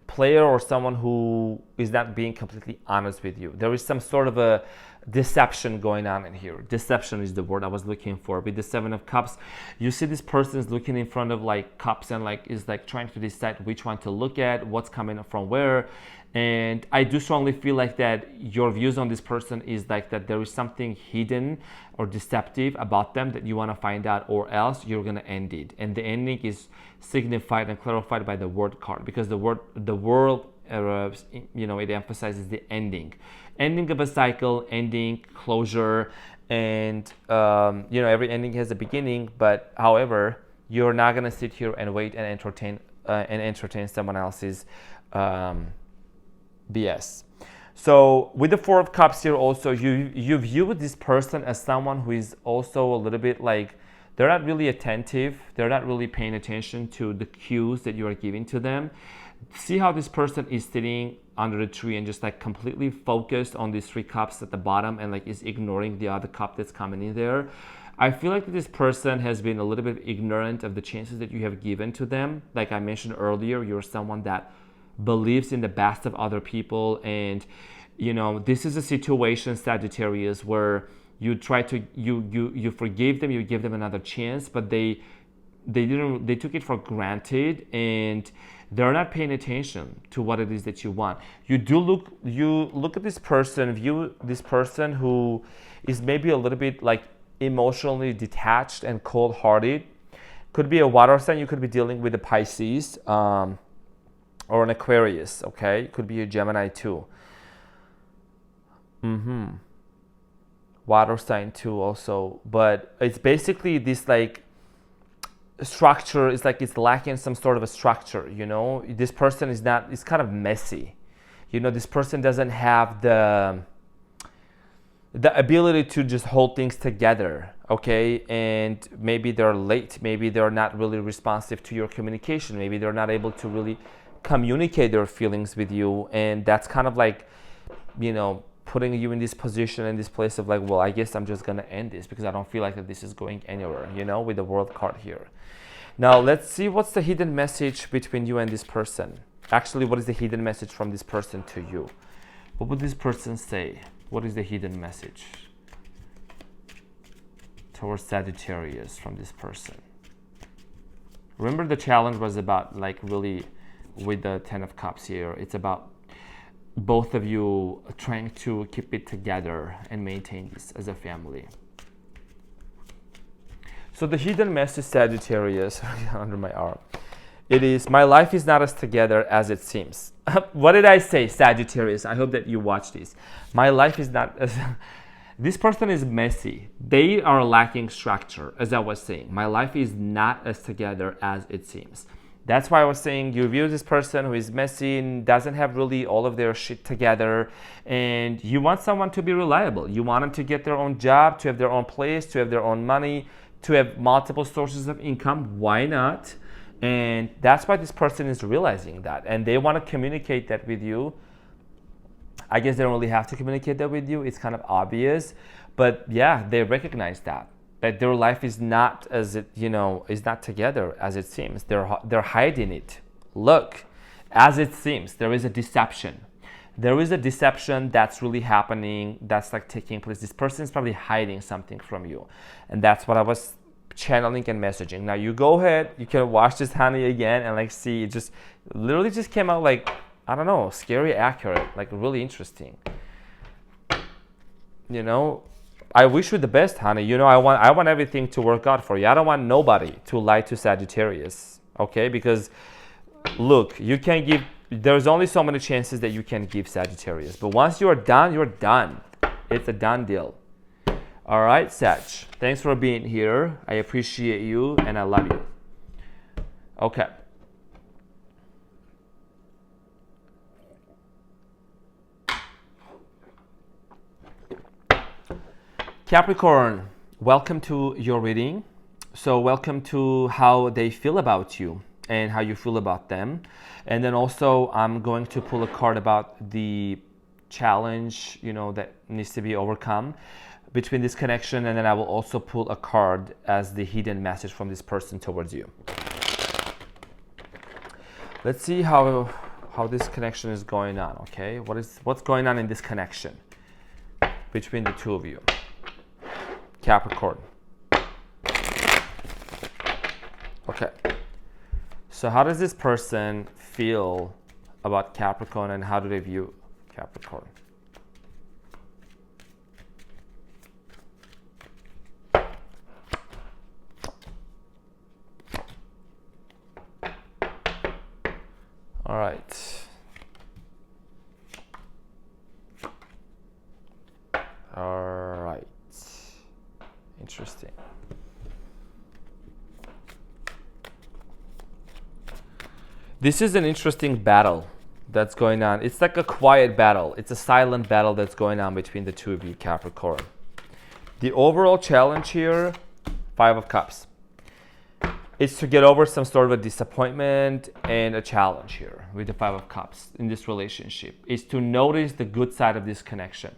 player, or someone who is not being completely honest with you. There is some sort of a deception going on in here. Deception is the word I was looking for. With the Seven of Cups, you see this person is looking in front of like cups, and like is like trying to decide which one to look at, what's coming from where. And I do strongly feel like that your views on this person is like that there is something hidden or deceptive about them that you want to find out, or else you're going to end it. And the ending is signified and clarified by the word card, because the world, you know, it emphasizes the ending of a cycle, ending, closure, and you know, every ending has a beginning. But however, you're not going to sit here and wait and entertain someone else's BS. So with the Four of Cups here, also you view this person as someone who is also a little bit like, they're not really attentive, they're not really paying attention to the cues that you are giving to them. See how this person is sitting under the tree and just like completely focused on these three cups at the bottom, and like is ignoring the other cup that's coming in there. I feel like this person has been a little bit ignorant of the chances that you have given to them. Like I mentioned earlier, you're someone that believes in the best of other people, and you know, this is a situation, Sagittarius, where you try to you forgave them, you give them another chance, but they took it for granted, and they're not paying attention to what it is that you want. You look at this person, view this person who is maybe a little bit like emotionally detached and cold-hearted. Could be a water sign. You could be dealing with a Pisces, or an Aquarius, okay? It could be a Gemini too. Water sign too also. But it's basically this like structure, is like it's lacking some sort of a structure, you know? This person is kind of messy. You know, this person doesn't have the ability to just hold things together, okay? And maybe they're late, maybe they're not really responsive to your communication, maybe they're not able to really communicate their feelings with you, and that's kind of like, you know, putting you in this position, in this place of like, well, I guess I'm just gonna end this because I don't feel like that this is going anywhere, you know, with the World card here. Now let's see what's the hidden message between you and this person. Actually, what is the hidden message from this person to you? What would this person say? What is the hidden message towards Sagittarius from this person? Remember, the challenge was about like really, with the Ten of Cups here, it's about both of you trying to keep it together and maintain this as a family. So the hidden message, Sagittarius, under my arm, it is, my life is not as together as it seems. What did I say, Sagittarius? I hope that you watch this. My life is not as... This person is messy. They are lacking structure, as I was saying. My life is not as together as it seems. That's why I was saying you view this person who is messy and doesn't have really all of their shit together, and you want someone to be reliable. You want them to get their own job, to have their own place, to have their own money, to have multiple sources of income. Why not? And that's why this person is realizing that, and they want to communicate that with you. I guess they don't really have to communicate that with you. It's kind of obvious, but yeah, they recognize that their life is not as it, you know, is not together as it seems. They're hiding it. Look, as it seems, there is a deception. There is a deception that's really happening. That's like taking place. This person is probably hiding something from you, and that's what I was channeling and messaging. Now you go ahead, you can watch this honey again and like see, it just literally just came out like, I don't know, scary accurate, like really interesting. You know, I wish you the best, honey. You know, I want everything to work out for you. I don't want nobody to lie to Sagittarius, okay? Because look, you can give, there's only so many chances that you can give Sagittarius. But once you are done, you're done. It's a done deal. All right, Sag, thanks for being here. I appreciate you and I love you. Okay. Capricorn, welcome to your reading. So welcome to how they feel about you and how you feel about them. And then also I'm going to pull a card about the challenge, that needs to be overcome between this connection. And then I will also pull a card as the hidden message from this person towards you. Let's see how this connection is going on, okay? What's going on in this connection between the two of you? Capricorn. Okay. So how does this person feel about Capricorn and how do they view Capricorn? All right. All right. Interesting. This is an interesting battle that's going on. It's like a quiet battle. It's a silent battle that's going on between the two of you, Capricorn. The overall challenge here, 5 of Cups. It's to get over some sort of a disappointment and a challenge here with the 5 of Cups in this relationship. Is to notice the good side of this connection.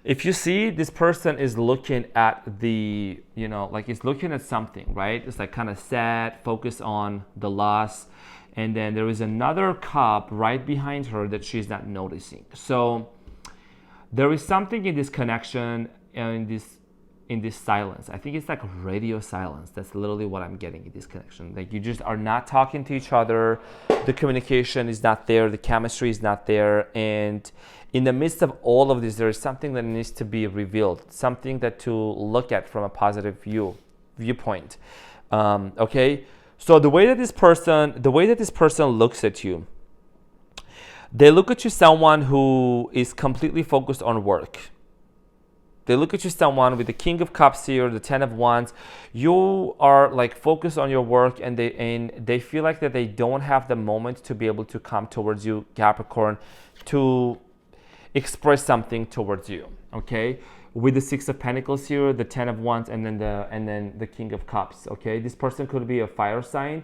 If you see, this person is looking at the, like it's looking at something, right? It's like kind of sad, focus on the loss. And then there is another cup right behind her that she's not noticing. So there is something in this connection and in this silence. I think it's like radio silence. That's literally what I'm getting in this connection. Like you just are not talking to each other. The communication is not there. The chemistry is not there. And in the midst of all of this, there is something that needs to be revealed. Something that to look at from a positive viewpoint. Okay. So the way that this person looks at you, they look at you someone who is completely focused on work. They look at you someone with the King of Cups here, the 10 of Wands. You are like focused on your work, and they feel like that they don't have the moment to be able to come towards you, Capricorn, to express something towards you. Okay, with the 6 of Pentacles here, the 10 of Wands, and then the King of Cups. Okay, this person could be a fire sign,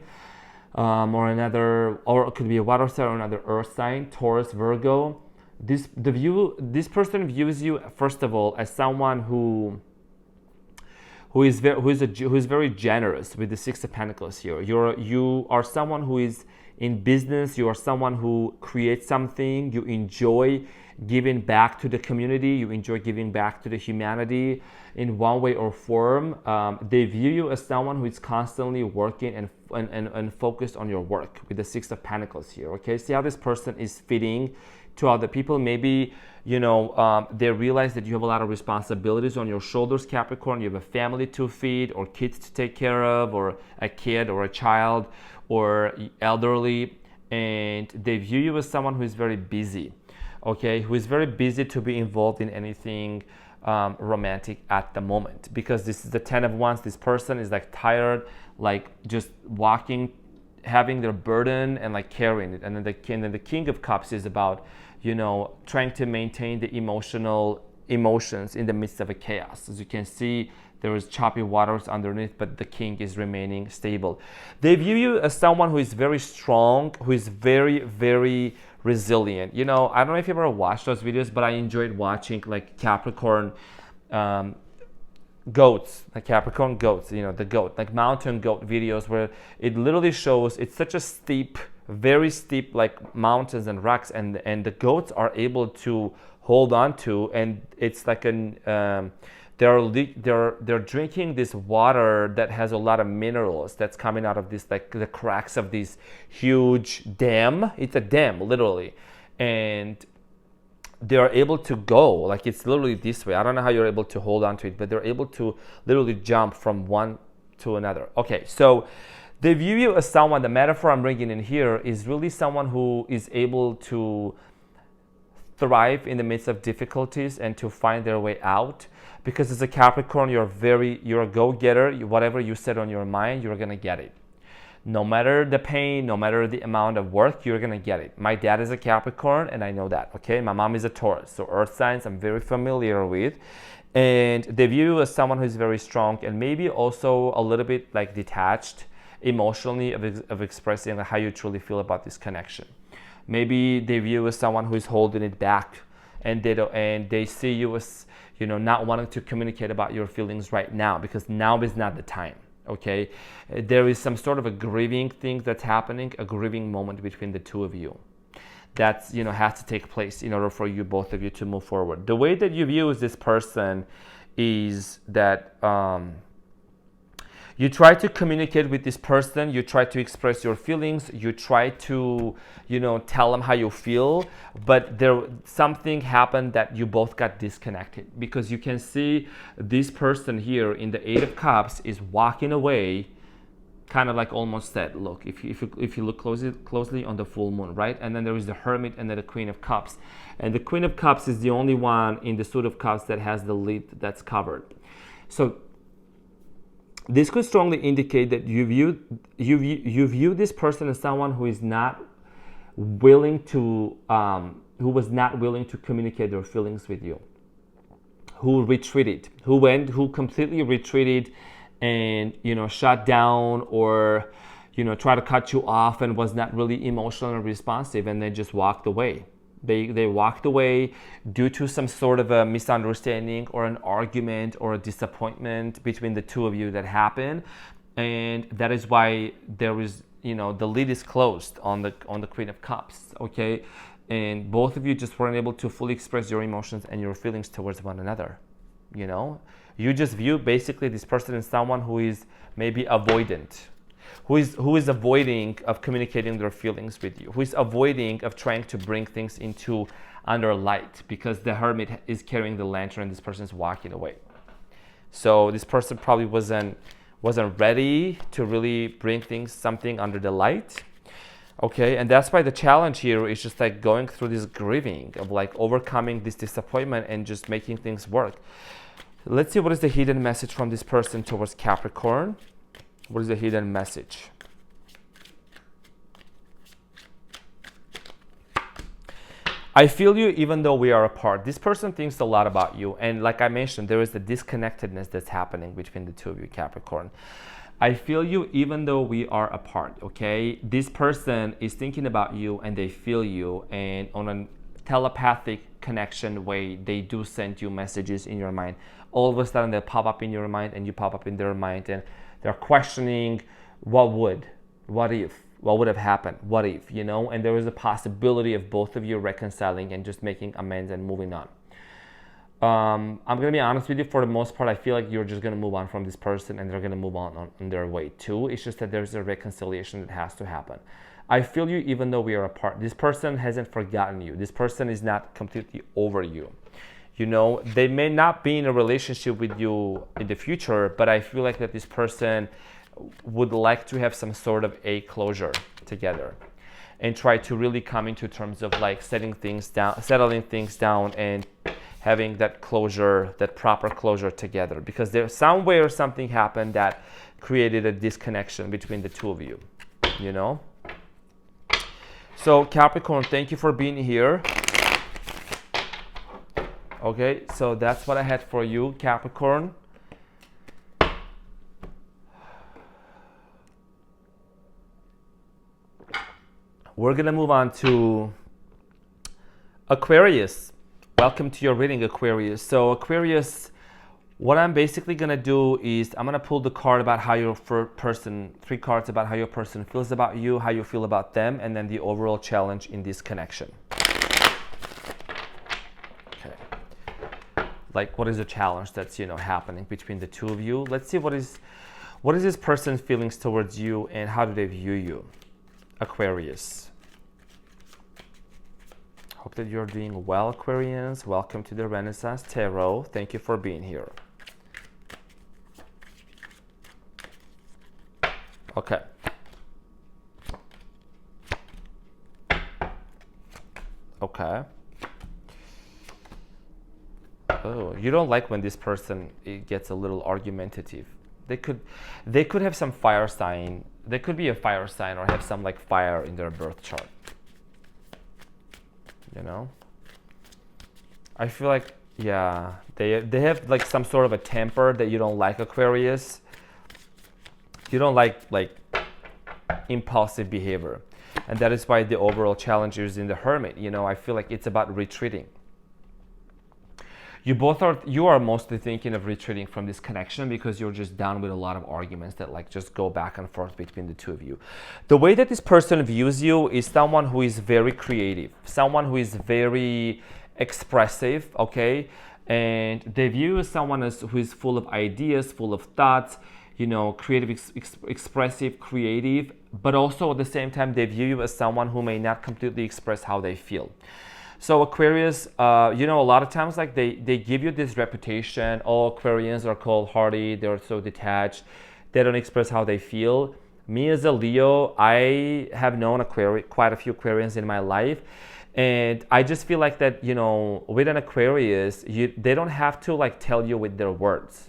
or it could be a water sign or another earth sign, Taurus, Virgo. This person views you, first of all, as someone who is very generous with the 6 of Pentacles here. You are someone who is in business. You are someone who creates something. You enjoy giving back to the community. You enjoy giving back to the humanity in one way or form. They view you as someone who is constantly working and focused on your work with the 6 of Pentacles here. Okay, see how this person is fitting to other people. Maybe they realize that you have a lot of responsibilities on your shoulders, Capricorn. You have a family to feed, or kids to take care of, or a kid or a child or elderly, and they view you as someone who is very busy. Okay, who is very busy to be involved in anything romantic at the moment, because this is the 10 of Wands. This person is like tired, like just walking, having their burden and like carrying it. And then the King of Cups is about trying to maintain the emotions in the midst of a chaos. As you can see, there is choppy waters underneath, but the King is remaining stable. They view you as someone who is very strong, who is very, very resilient. I don't know if you ever watched those videos, but I enjoyed watching like Capricorn goats, like Capricorn goats, the goat, like mountain goat videos, where it literally shows it's such a steep, very steep, like mountains and rocks, and the goats are able to hold on to, and it's like they're drinking this water that has a lot of minerals that's coming out of this, like the cracks of this huge dam. It's a dam, literally, and they are able to go, like it's literally this way. I don't know how you're able to hold on to it, but they're able to literally jump from one to another. Okay, so they view you as someone, the metaphor I'm bringing in here is really someone who is able to thrive in the midst of difficulties and to find their way out. Because as a Capricorn, you're a go-getter. Whatever you set on your mind, you're gonna get it. No matter the pain, no matter the amount of work, you're gonna get it. My dad is a Capricorn, and I know that, okay? My mom is a Taurus, so earth signs I'm very familiar with. And they view you as someone who's very strong and maybe also a little bit like detached emotionally of expressing how you truly feel about this connection. Maybe they view you as someone who is holding it back, and they see you as, you know, not wanting to communicate about your feelings right now because now is not the time. Okay, there is some sort of a grieving thing that's happening, a grieving moment between the two of you. That's, you know, has to take place in order for you, both of you, to move forward. The way that you view this person is that you try to communicate with this person, you try to express your feelings, you try to, you know, tell them how you feel, but something happened that you both got disconnected, because you can see this person here in the Eight of Cups is walking away, kind of like almost sad. Look, if you look closely on the full moon, right? And then there is the Hermit and then the Queen of Cups. And the Queen of Cups is the only one in the suit of cups that has the lid that's covered. So this could strongly indicate that you view this person as someone who is not willing to who was not willing to communicate their feelings with you, who retreated, who completely retreated and, you know, shut down, or, you know, try to cut you off and was not really emotional and responsive, and they just walked away. They walked away due to some sort of a misunderstanding or an argument or a disappointment between the two of you that happened, and that is why there is, you know, the lid is closed on the Queen of Cups. Okay, and both of you just weren't able to fully express your emotions and your feelings towards one another. You know, you just view basically this person as someone who is maybe avoidant, who is avoiding of communicating their feelings with you, who is avoiding of trying to bring things into under light, because the Hermit is carrying the lantern and this person is walking away. So this person probably wasn't ready to really bring something under the light. Okay, and that's why the challenge here is just like going through this grieving of like overcoming this disappointment and just making things work. Let's see what is the hidden message from this person towards Capricorn. What is the hidden message? I feel you even though we are apart. This person thinks a lot about you. And like I mentioned, there is a disconnectedness that's happening between the two of you, Capricorn. I feel you even though we are apart, okay? This person is thinking about you and they feel you, and on a telepathic connection way, they do send you messages in your mind. All of a sudden they pop up in your mind and you pop up in their mind, and they're questioning what would have happened, what if, you know? And there is a possibility of both of you reconciling and just making amends and moving on. I'm going to be honest with you, for the most part, I feel like you're just going to move on from this person and they're going to move on their way too. It's just that there's a reconciliation that has to happen. I feel you even though we are apart. This person hasn't forgotten you. This person is not completely over you. You know, they may not be in a relationship with you in the future, but I feel like that this person would like to have some sort of a closure together and try to really come into terms of like settling things down and having that closure, that proper closure together, because there's somewhere something happened that created a disconnection between the two of you, you know? So Capricorn, thank you for being here. Okay, so that's what I had for you, Capricorn. We're gonna move on to Aquarius. Welcome to your reading, Aquarius. So Aquarius, what I'm basically gonna do is I'm gonna pull the card about how your person, 3 cards about how your person feels about you, how you feel about them, and then the overall challenge in this connection. Okay. Like, what is the challenge that's, you know, happening between the two of you? Let's see what is this person's feelings towards you and how do they view you, Aquarius. Hope that you're doing well, Aquarians. Welcome to the Renaissance Tarot. Thank you for being here. Okay. Okay. Oh, you don't like when this person gets a little argumentative. They could have some fire sign. They could be a fire sign or have some like fire in their birth chart. You know, I feel like Yeah, they have like some sort of a temper that you don't like, Aquarius. You don't like impulsive behavior, and that is why the overall challenge is in the Hermit. You know, I feel like it's about retreating. You are mostly thinking of retreating from this connection because you're just done with a lot of arguments that like just go back and forth between the two of you. The way that this person views you is someone who is very creative, someone who is very expressive, okay? And they view you as someone who is full of ideas, full of thoughts, you know, creative, expressive, creative, but also at the same time, they view you as someone who may not completely express how they feel. So Aquarius, you know, a lot of times like they give you this reputation, oh, Aquarians are cold-hearted, they're so detached, they don't express how they feel. Me as a Leo, I have known quite a few Aquarians in my life, and I just feel like that, you know, with an Aquarius, they don't have to like tell you with their words.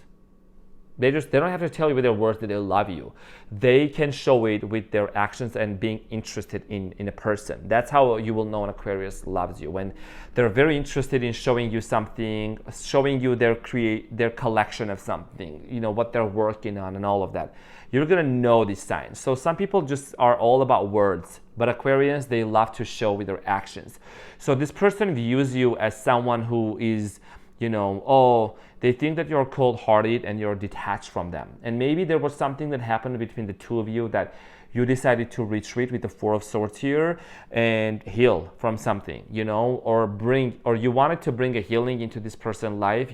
They don't have to tell you with their words that they love you. They can show it with their actions and being interested in a person. That's how you will know an Aquarius loves you, when they're very interested in showing you something, showing you their collection of something, you know, what they're working on and all of that. You're gonna know these signs. So some people just are all about words, but Aquarians, they love to show with their actions. So this person views you as someone who is, you know, oh, they think that you're cold-hearted and you're detached from them. And maybe there was something that happened between the two of you that you decided to retreat with the Four of Swords here and heal from something, you know, or you wanted to bring a healing into this person's life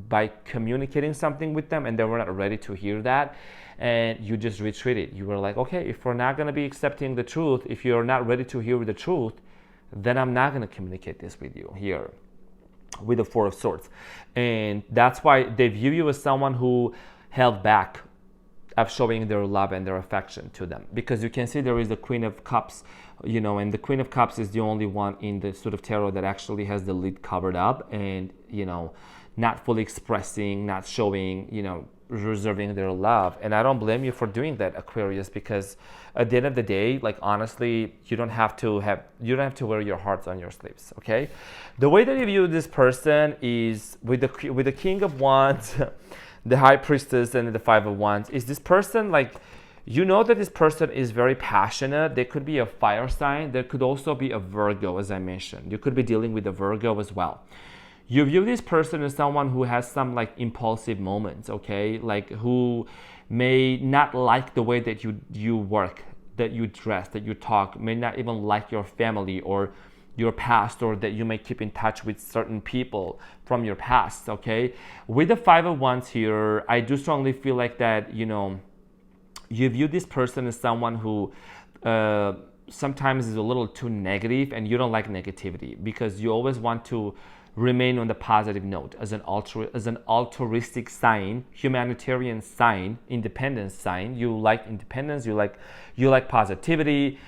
by communicating something with them, and they were not ready to hear that, and you just retreated. You were like, okay, if we're not going to be accepting the truth, if you're not ready to hear the truth, then I'm not going to communicate this with you here with the Four of Swords. And that's why they view you as someone who held back of showing their love and their affection to them, because you can see there is the Queen of Cups, you know, and the Queen of Cups is the only one in the sort of tarot that actually has the lid covered up and, you know, not fully expressing, not showing, you know, reserving their love. And I don't blame you for doing that, Aquarius, because at the end of the day, like, honestly, you don't have to wear your hearts on your sleeves, okay? The way that you view this person is with the King of Wands, the High Priestess, and the Five of Wands. Is this person, like, you know that this person is very passionate. They could be a fire sign. There could also be a Virgo, as I mentioned. You could be dealing with a Virgo as well. You view this person as someone who has some like impulsive moments, okay? Like who may not like the way that you work, that you dress, that you talk, may not even like your family or your past, or that you may keep in touch with certain people from your past, okay? With the Five of Wands here, I do strongly feel like that, you know, you view this person as someone who sometimes is a little too negative, and you don't like negativity because you always want to remain on the positive note as an altruistic sign, humanitarian sign, independence sign. You like independence, you like positivity.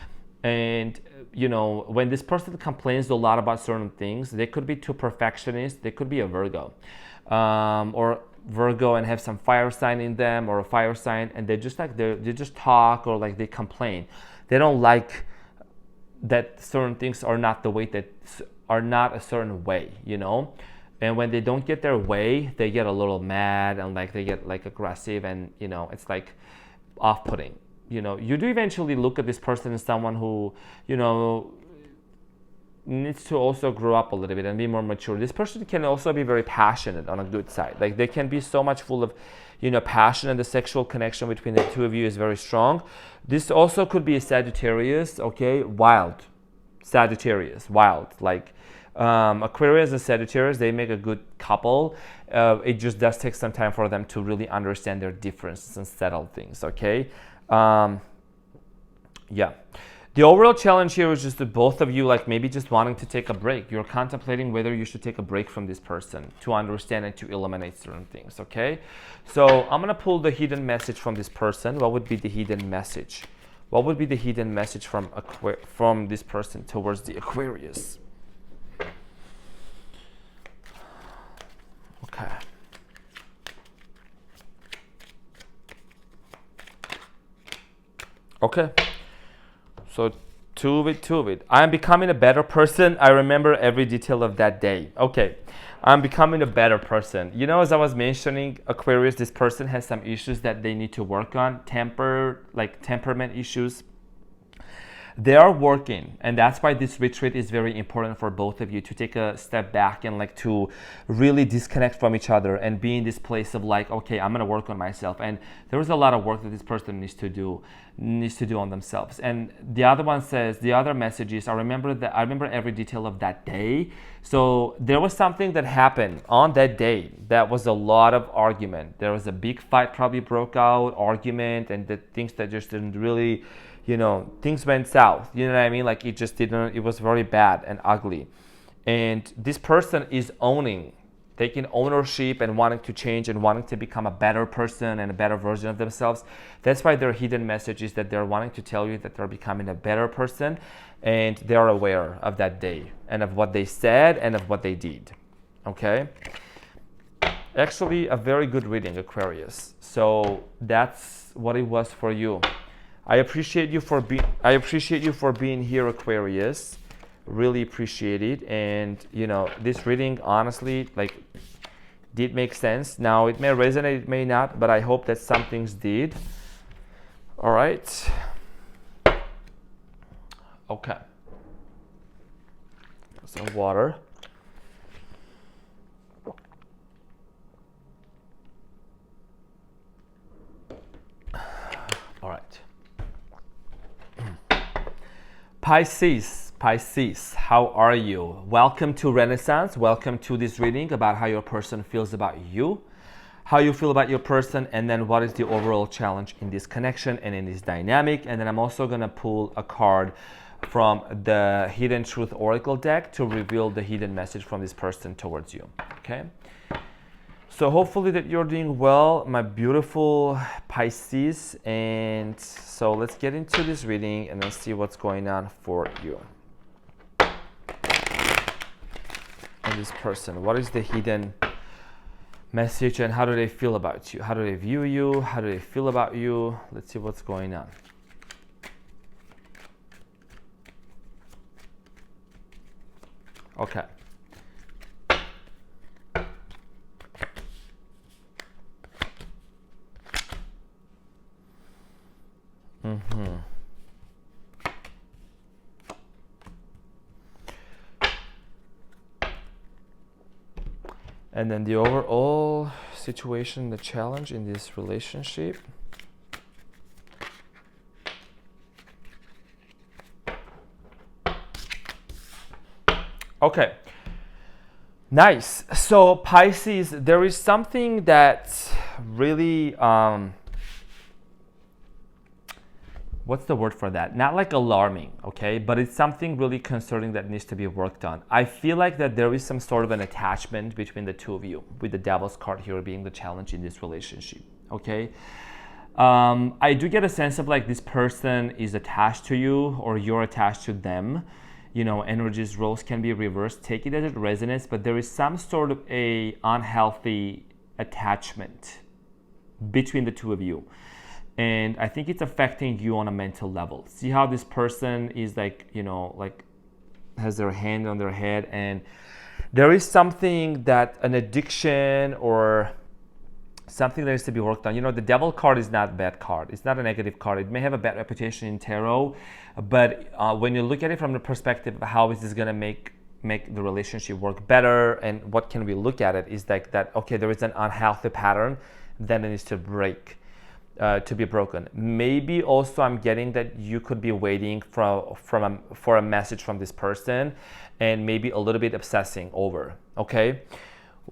And you know, when this person complains a lot about certain things, they could be too perfectionist. They could be a Virgo, or Virgo and have some fire sign in them, or a fire sign, and they just talk, or like they complain. They don't like that certain things are not the way that are not a certain way, you know. And when they don't get their way, they get a little mad, and like they get like aggressive, and you know, it's like off-putting. You know, you do eventually look at this person as someone who, you know, needs to also grow up a little bit and be more mature. This person can also be very passionate on a good side. Like they can be so much full of, you know, passion, and the sexual connection between the two of you is very strong. This also could be a Sagittarius, okay? Wild. Sagittarius, wild. Like Aquarius and Sagittarius, they make a good couple. It just does take some time for them to really understand their differences and settle things, okay? Yeah. The overall challenge here is just that both of you, like maybe just wanting to take a break. You're contemplating whether you should take a break from this person to understand and to eliminate certain things, okay? So I'm going to pull the hidden message from this person. What would be the hidden message? What would be the hidden message from this person towards the Aquarius? Okay. Okay. So two of it. I am becoming a better person. I remember every detail of that day. Okay. I'm becoming a better person. You know, as I was mentioning, Aquarius, this person has some issues that they need to work on, temperament issues. They are working, and that's why this retreat is very important for both of you, to take a step back and like to really disconnect from each other and be in this place of like, okay, I'm gonna work on myself. And there is a lot of work that this person needs to do on themselves. And the other one says, the other message is, I remember every detail of that day. So there was something that happened on that day that was a lot of argument. There was a big fight, probably broke out, argument, and the things that just didn't really, you know, things went south. You know what I mean? Like it just didn't, it was very bad and ugly. And this person is taking ownership and wanting to change and wanting to become a better person and a better version of themselves. That's why their hidden message is that they're wanting to tell you that they're becoming a better person, and they're aware of that day and of what they said and of what they did. Okay? Actually, a very good reading, Aquarius. So that's what it was for you. I appreciate you for being here, Aquarius. Really appreciate it. And you know, this reading honestly like did make sense. Now it may resonate, it may not, but I hope that some things did. All right. Okay. Some water. All right. Pisces, how are you? Welcome to Renaissance. Welcome to this reading about how your person feels about you, how you feel about your person, and then what is the overall challenge in this connection and in this dynamic. And then I'm also going to pull a card from the Hidden Truth Oracle deck to reveal the hidden message from this person towards you. Okay? So hopefully that you're doing well, my beautiful Pisces. And so let's get into this reading and then see what's going on for you. And this person, what is the hidden message and how do they feel about you? How do they view you? How do they feel about you? Let's see what's going on. Okay. And then the overall situation, the challenge in this relationship. Okay, nice. So Pisces, there is something that really, what's the word for that? Not like alarming, okay? But it's something really concerning that needs to be worked on. I feel like that there is some sort of an attachment between the two of you, with the Devil's card here being the challenge in this relationship, okay? I do get a sense of like this person is attached to you or you're attached to them. You know, energies, roles can be reversed. Take it as it resonates, but there is some sort of a unhealthy attachment between the two of you. And I think it's affecting you on a mental level. See how this person is like, you know, like has their hand on their head, and there is something that an addiction or something that needs to be worked on. You know, the Devil card is not a bad card. It's not a negative card. It may have a bad reputation in tarot, but when you look at it from the perspective of how is this going to make the relationship work better and what can we look at it, is like that, okay, there is an unhealthy pattern that needs to break. To be broken. Maybe also I'm getting that you could be waiting for a message from this person and maybe a little bit obsessing over. Okay,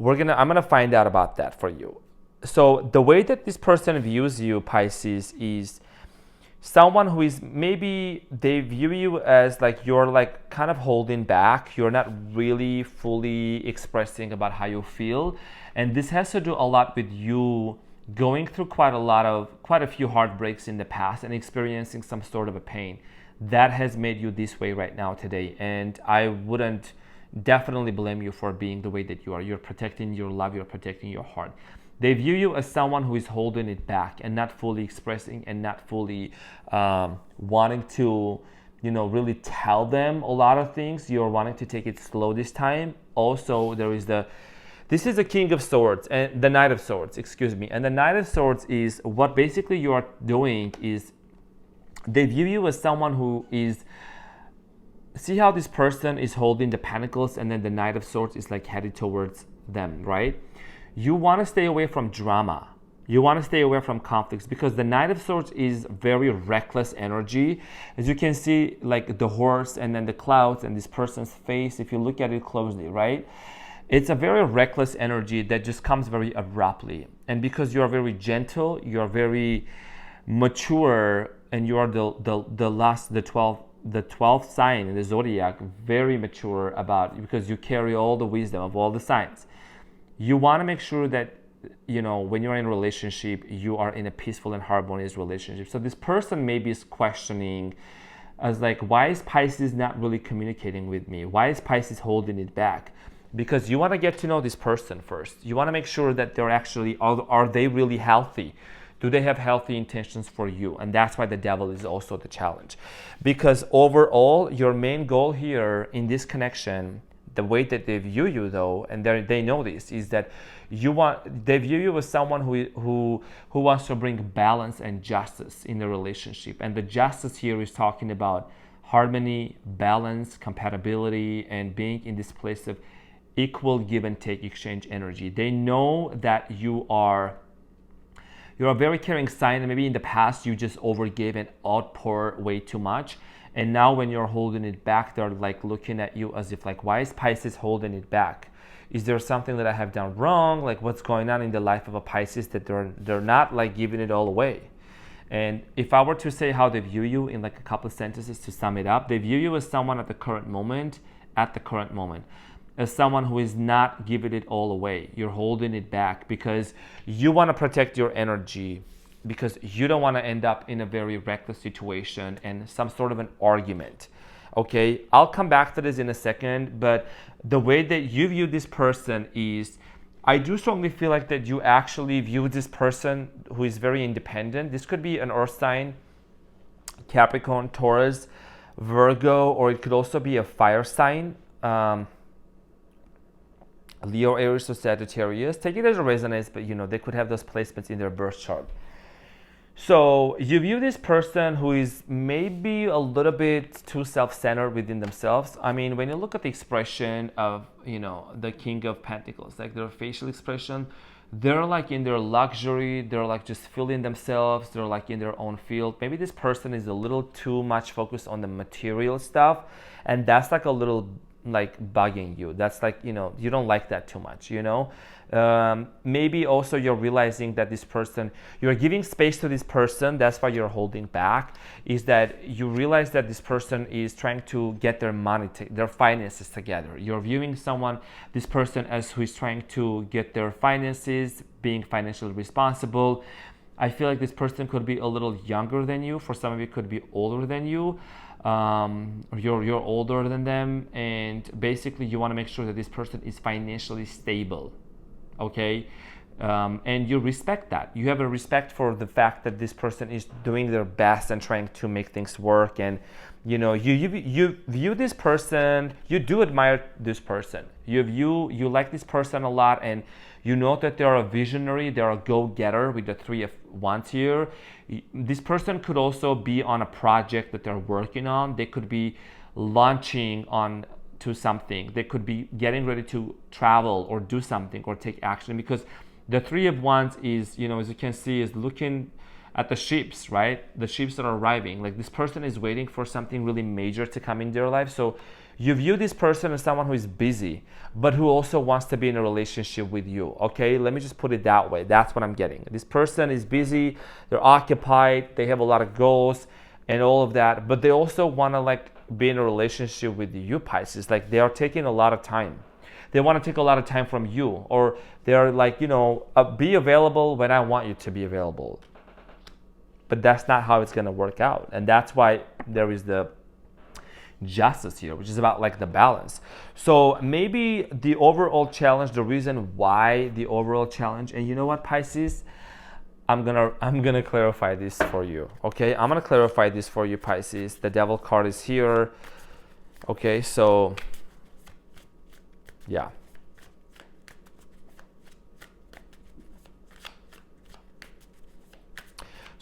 I'm gonna find out about that for you. So the way that this person views you, Pisces, is someone who is, maybe they view you as like you're like kind of holding back. You're not really fully expressing about how you feel, and this has to do a lot with you going through quite a few heartbreaks in the past and experiencing some sort of a pain that has made you this way right now today. And I wouldn't definitely blame you for being the way that you are. You're protecting your love, you're protecting your heart. They view you as someone who is holding it back and not fully expressing and not fully wanting to, you know, really tell them a lot of things. You're wanting to take it slow this time. Also, there is the This is the King of Swords and the Knight of Swords, excuse me. And the Knight of Swords is what basically you are doing is they view you as someone who is, see how this person is holding the Pentacles and then the Knight of Swords is like headed towards them, right? You want to stay away from drama. You want to stay away from conflicts because the Knight of Swords is very reckless energy. As you can see, like the horse and then the clouds and this person's face, if you look at it closely, right? It's a very reckless energy that just comes very abruptly. And because you are very gentle, you are very mature, and you are the 12th sign in the zodiac, very mature about, because you carry all the wisdom of all the signs. You want to make sure that, you know, when you're in a relationship, you are in a peaceful and harmonious relationship. So this person maybe is questioning as like, why is Pisces not really communicating with me? Why is Pisces holding it back? Because you want to get to know this person first. You want to make sure that they're actually, are they really healthy? Do they have healthy intentions for you? And that's why the devil is also the challenge. Because overall, your main goal here in this connection, the way that they view you though, and they know this, is that they view you as someone who wants to bring balance and justice in the relationship. And the justice here is talking about harmony, balance, compatibility, and being in this place of equal give and take exchange energy. They know that you're a very caring sign, and maybe in the past you just overgave and outpour way too much. And now when you're holding it back, they're like looking at you as if like, why is Pisces holding it back? Is there something that I have done wrong? Like what's going on in the life of a Pisces that they're not like giving it all away? And if I were to say how they view you in like a couple of sentences to sum it up, they view you as someone at the current moment, as someone who is not giving it all away. You're holding it back because you want to protect your energy, because you don't want to end up in a very reckless situation and some sort of an argument. Okay, I'll come back to this in a second, but the way that you view this person is, I do strongly feel like that you actually view this person who is very independent. This could be an earth sign, Capricorn, Taurus, Virgo, or it could also be a fire sign, Leo, Aries, or Sagittarius. Take it as a resonance, but you know, they could have those placements in their birth chart. So you view this person who is maybe a little bit too self-centered within themselves. I mean, when you look at the expression of, you know, the King of Pentacles, like their facial expression, they're like in their luxury, they're like just feeling themselves, they're like in their own field. Maybe this person is a little too much focused on the material stuff, and that's like a little like bugging you. That's like, you know, you don't like that too much, you know. Maybe also you're realizing that this person, you're giving space to this person, that's why you're holding back, is that you realize that this person is trying to get their money, their finances together. You're viewing this person as who is trying to get their finances, being financially responsible. I feel like this person could be a little younger than you. For some of you, could be older than you. Or you're older than them, and basically you want to make sure that this person is financially stable, okay? And you respect that. You have a respect for the fact that this person is doing their best and trying to make things work. And you know, you view this person, you do admire this person. You like this person a lot, and you know that they're a visionary, they're a go-getter with the 3 of Wands here. This person could also be on a project that they're working on. They could be launching on to something. They could be getting ready to travel or do something or take action, because the 3 of Wands is, you know, as you can see, is looking at the ships, right? The ships that are arriving. Like this person is waiting for something really major to come in their life. So you view this person as someone who is busy, but who also wants to be in a relationship with you, okay? Let me just put it that way. That's what I'm getting. This person is busy, they're occupied, they have a lot of goals and all of that, but they also want to like be in a relationship with you, Pisces. Like they are taking a lot of time. They want to take a lot of time from you, or they're like, you know, be available when I want you to be available. But that's not how it's going to work out. And that's why there is the justice here, which is about like the balance. So maybe the overall challenge, the reason why the overall challenge, and you know what, Pisces, I'm gonna clarify this for you. Okay, I'm gonna clarify this for you, Pisces. The Devil card is here. Okay, so yeah.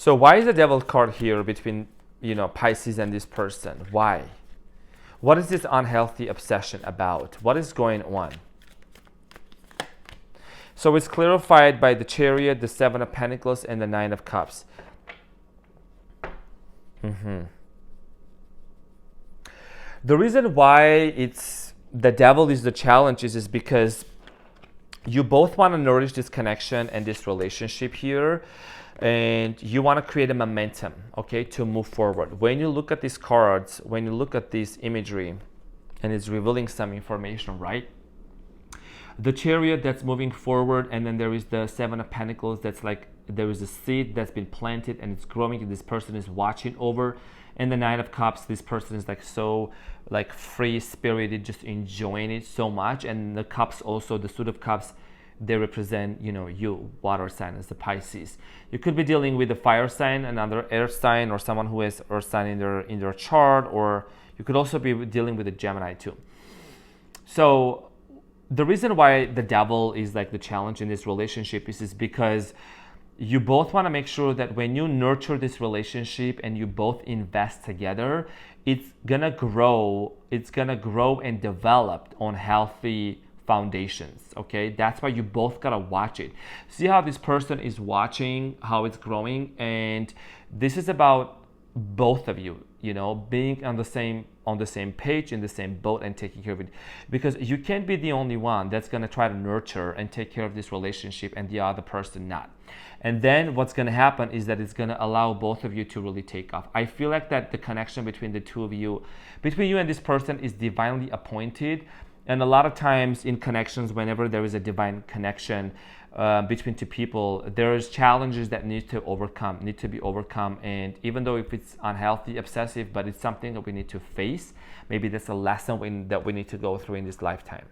So why is the devil card here between, Pisces and this person? Why? What is this unhealthy obsession about? What is going on? So it's clarified by the Chariot, the Seven of Pentacles, and the Nine of Cups. The reason why the devil is the challenge is because you both want to nourish this connection and this relationship here, and you want to create a momentum, okay, to move forward. When you look at these cards, when you look at this imagery, and it's revealing some information, right? The Chariot, that's moving forward, and then there is the Seven of Pentacles, that's like there is a seed that's been planted and it's growing, and this person is watching over. And the Nine of Cups, this person is like so like free-spirited, just enjoying it so much. And the Cups also, the Suit of Cups, they represent, you, water sign, as the Pisces. You could be dealing with a fire sign, another air sign, or someone who has earth sign in their chart, or you could also be dealing with a Gemini too. So the reason why the devil is like the challenge in this relationship is because you both want to make sure that when you nurture this relationship and you both invest together, it's gonna grow and develop on healthy foundations. Okay, that's why you both gotta watch it. See how this person is watching how it's growing, and this is about both of you, being on the same page, in the same boat, and taking care of it, because you can't be the only one that's going to try to nurture and take care of this relationship and the other person not. And then what's going to happen is that it's going to allow both of you to really take off. I feel like that the connection between the two of you, between you and this person, is divinely appointed. And a lot of times in connections, whenever there is a divine connection between two people, there's challenges that need to be overcome. And even though if it's unhealthy, obsessive, but it's something that we need to face, maybe that's a lesson that we need to go through in this lifetime.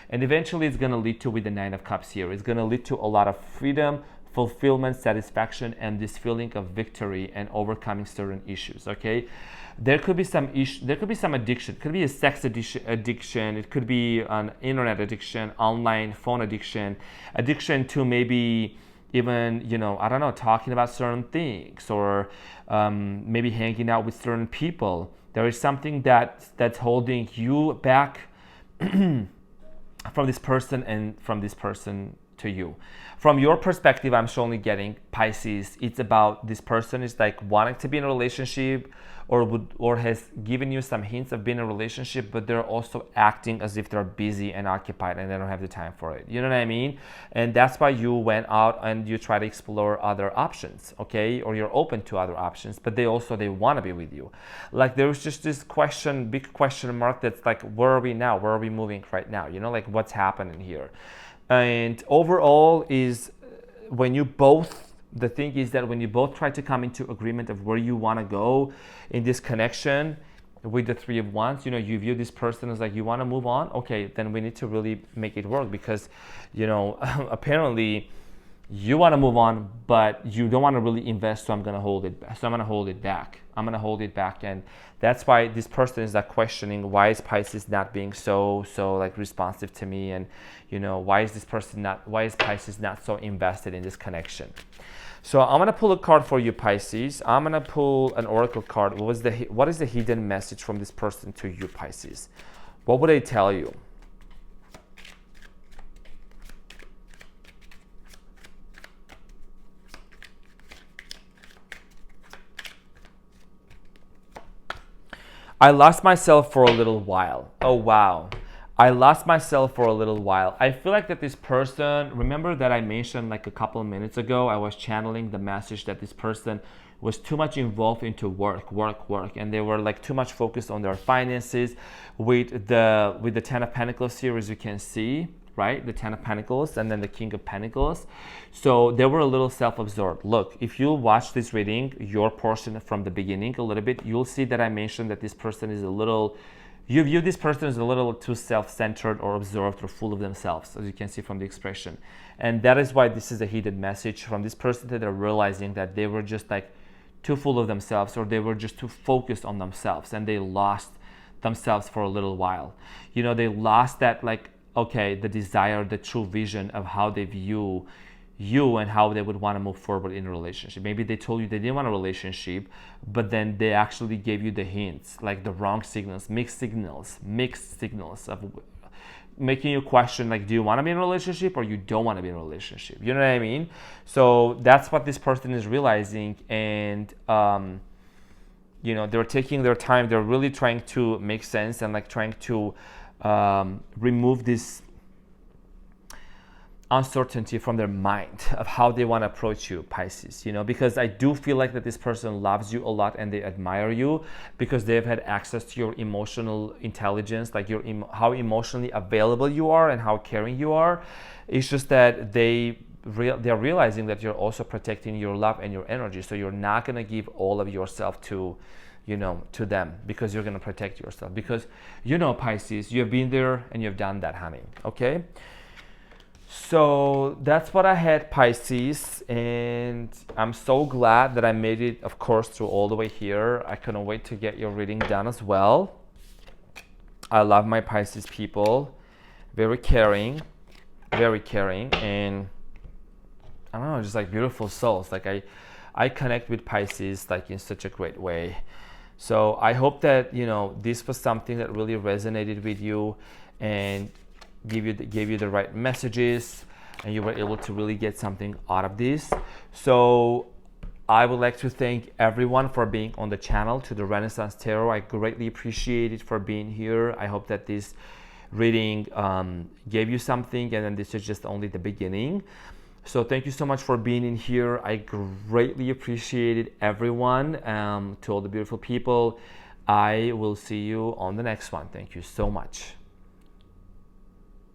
And eventually it's going to lead to, with the Nine of Cups here, it's going to lead to a lot of freedom, fulfillment, satisfaction, and this feeling of victory and overcoming certain issues. Okay, there could be some addiction. It could be a sex addiction. It could be an internet addiction, online phone addiction to maybe even, talking about certain things, or maybe hanging out with certain people. There is something that's holding you back from this person and from this person to you. From your perspective, I'm surely getting, Pisces, it's about this person is like wanting to be in a relationship, or has given you some hints of being in a relationship, but they're also acting as if they're busy and occupied and they don't have the time for it. You know what I mean? And that's why you went out and you try to explore other options, okay? Or you're open to other options, but they want to be with you. Like there's just this big question mark that's like, where are we now? Where are we moving right now? Like what's happening here? And overall is the thing is that when you both try to come into agreement of where you want to go in this connection with the Three of Wands, you view this person as like, you want to move on? Okay, then we need to really make it work, because, apparently you want to move on, but you don't want to really invest, so I'm going to hold it back. And that's why this person is like questioning, why is Pisces not being so like responsive to me, and why is Pisces not so invested in this connection? So I'm gonna pull a card for you, Pisces. I'm gonna pull an oracle card. What is the hidden message from this person to you, Pisces? What would they tell you? I lost myself for a little while. Oh, wow. I lost myself for a little while. I feel like that this person, remember that I mentioned like a couple of minutes ago, I was channeling the message that this person was too much involved into work, and they were like too much focused on their finances. With the Ten of Pentacles here, as you can see, right? The Ten of Pentacles and then the King of Pentacles. So they were a little self-absorbed. Look, if you watch this reading, your portion from the beginning a little bit, you'll see that I mentioned that this person is you view this person as a little too self-centered or absorbed or full of themselves, as you can see from the expression. And that is why this is a hidden message from this person, that they're realizing that they were just like too full of themselves, or they were just too focused on themselves, and they lost themselves for a little while. They lost that, like, okay, the desire, the true vision of how they view, you and how they would want to move forward in a relationship. Maybe they told you they didn't want a relationship, but then they actually gave you the hints, like the wrong signals, mixed signals of making you question, like, do you want to be in a relationship or you don't want to be in a relationship? You know what I mean? So that's what this person is realizing, and you know, they're taking their time. They're really trying to make sense and like trying to remove this uncertainty from their mind of how they want to approach you, Pisces, you know, because I do feel like that this person loves you a lot and they admire you because they've had access to your emotional intelligence, like your how emotionally available you are and how caring you are. It's just that they're realizing that you're also protecting your love and your energy, so you're not going to give all of yourself to, you know, to them, because you're going to protect yourself, because, you know, Pisces, you have been there and you've done that, honey. Okay, so that's what I had, Pisces, and I'm so glad that I made it, of course, through all the way here. I couldn't wait to get your reading done as well. I love my Pisces people, very caring, and I don't know, just like beautiful souls. Like I connect with Pisces like in such a great way. So I hope that, you know, this was something that really resonated with you and gave you the right messages, and you were able to really get something out of this. So I would like to thank everyone for being on the channel, to the Renaissance Tarot. I greatly appreciate it for being here. I hope that this reading gave you something, and then this is just only the beginning. So thank you so much for being in here. I greatly appreciate it, everyone. To all the beautiful people, I will see you on the next one. Thank you so much.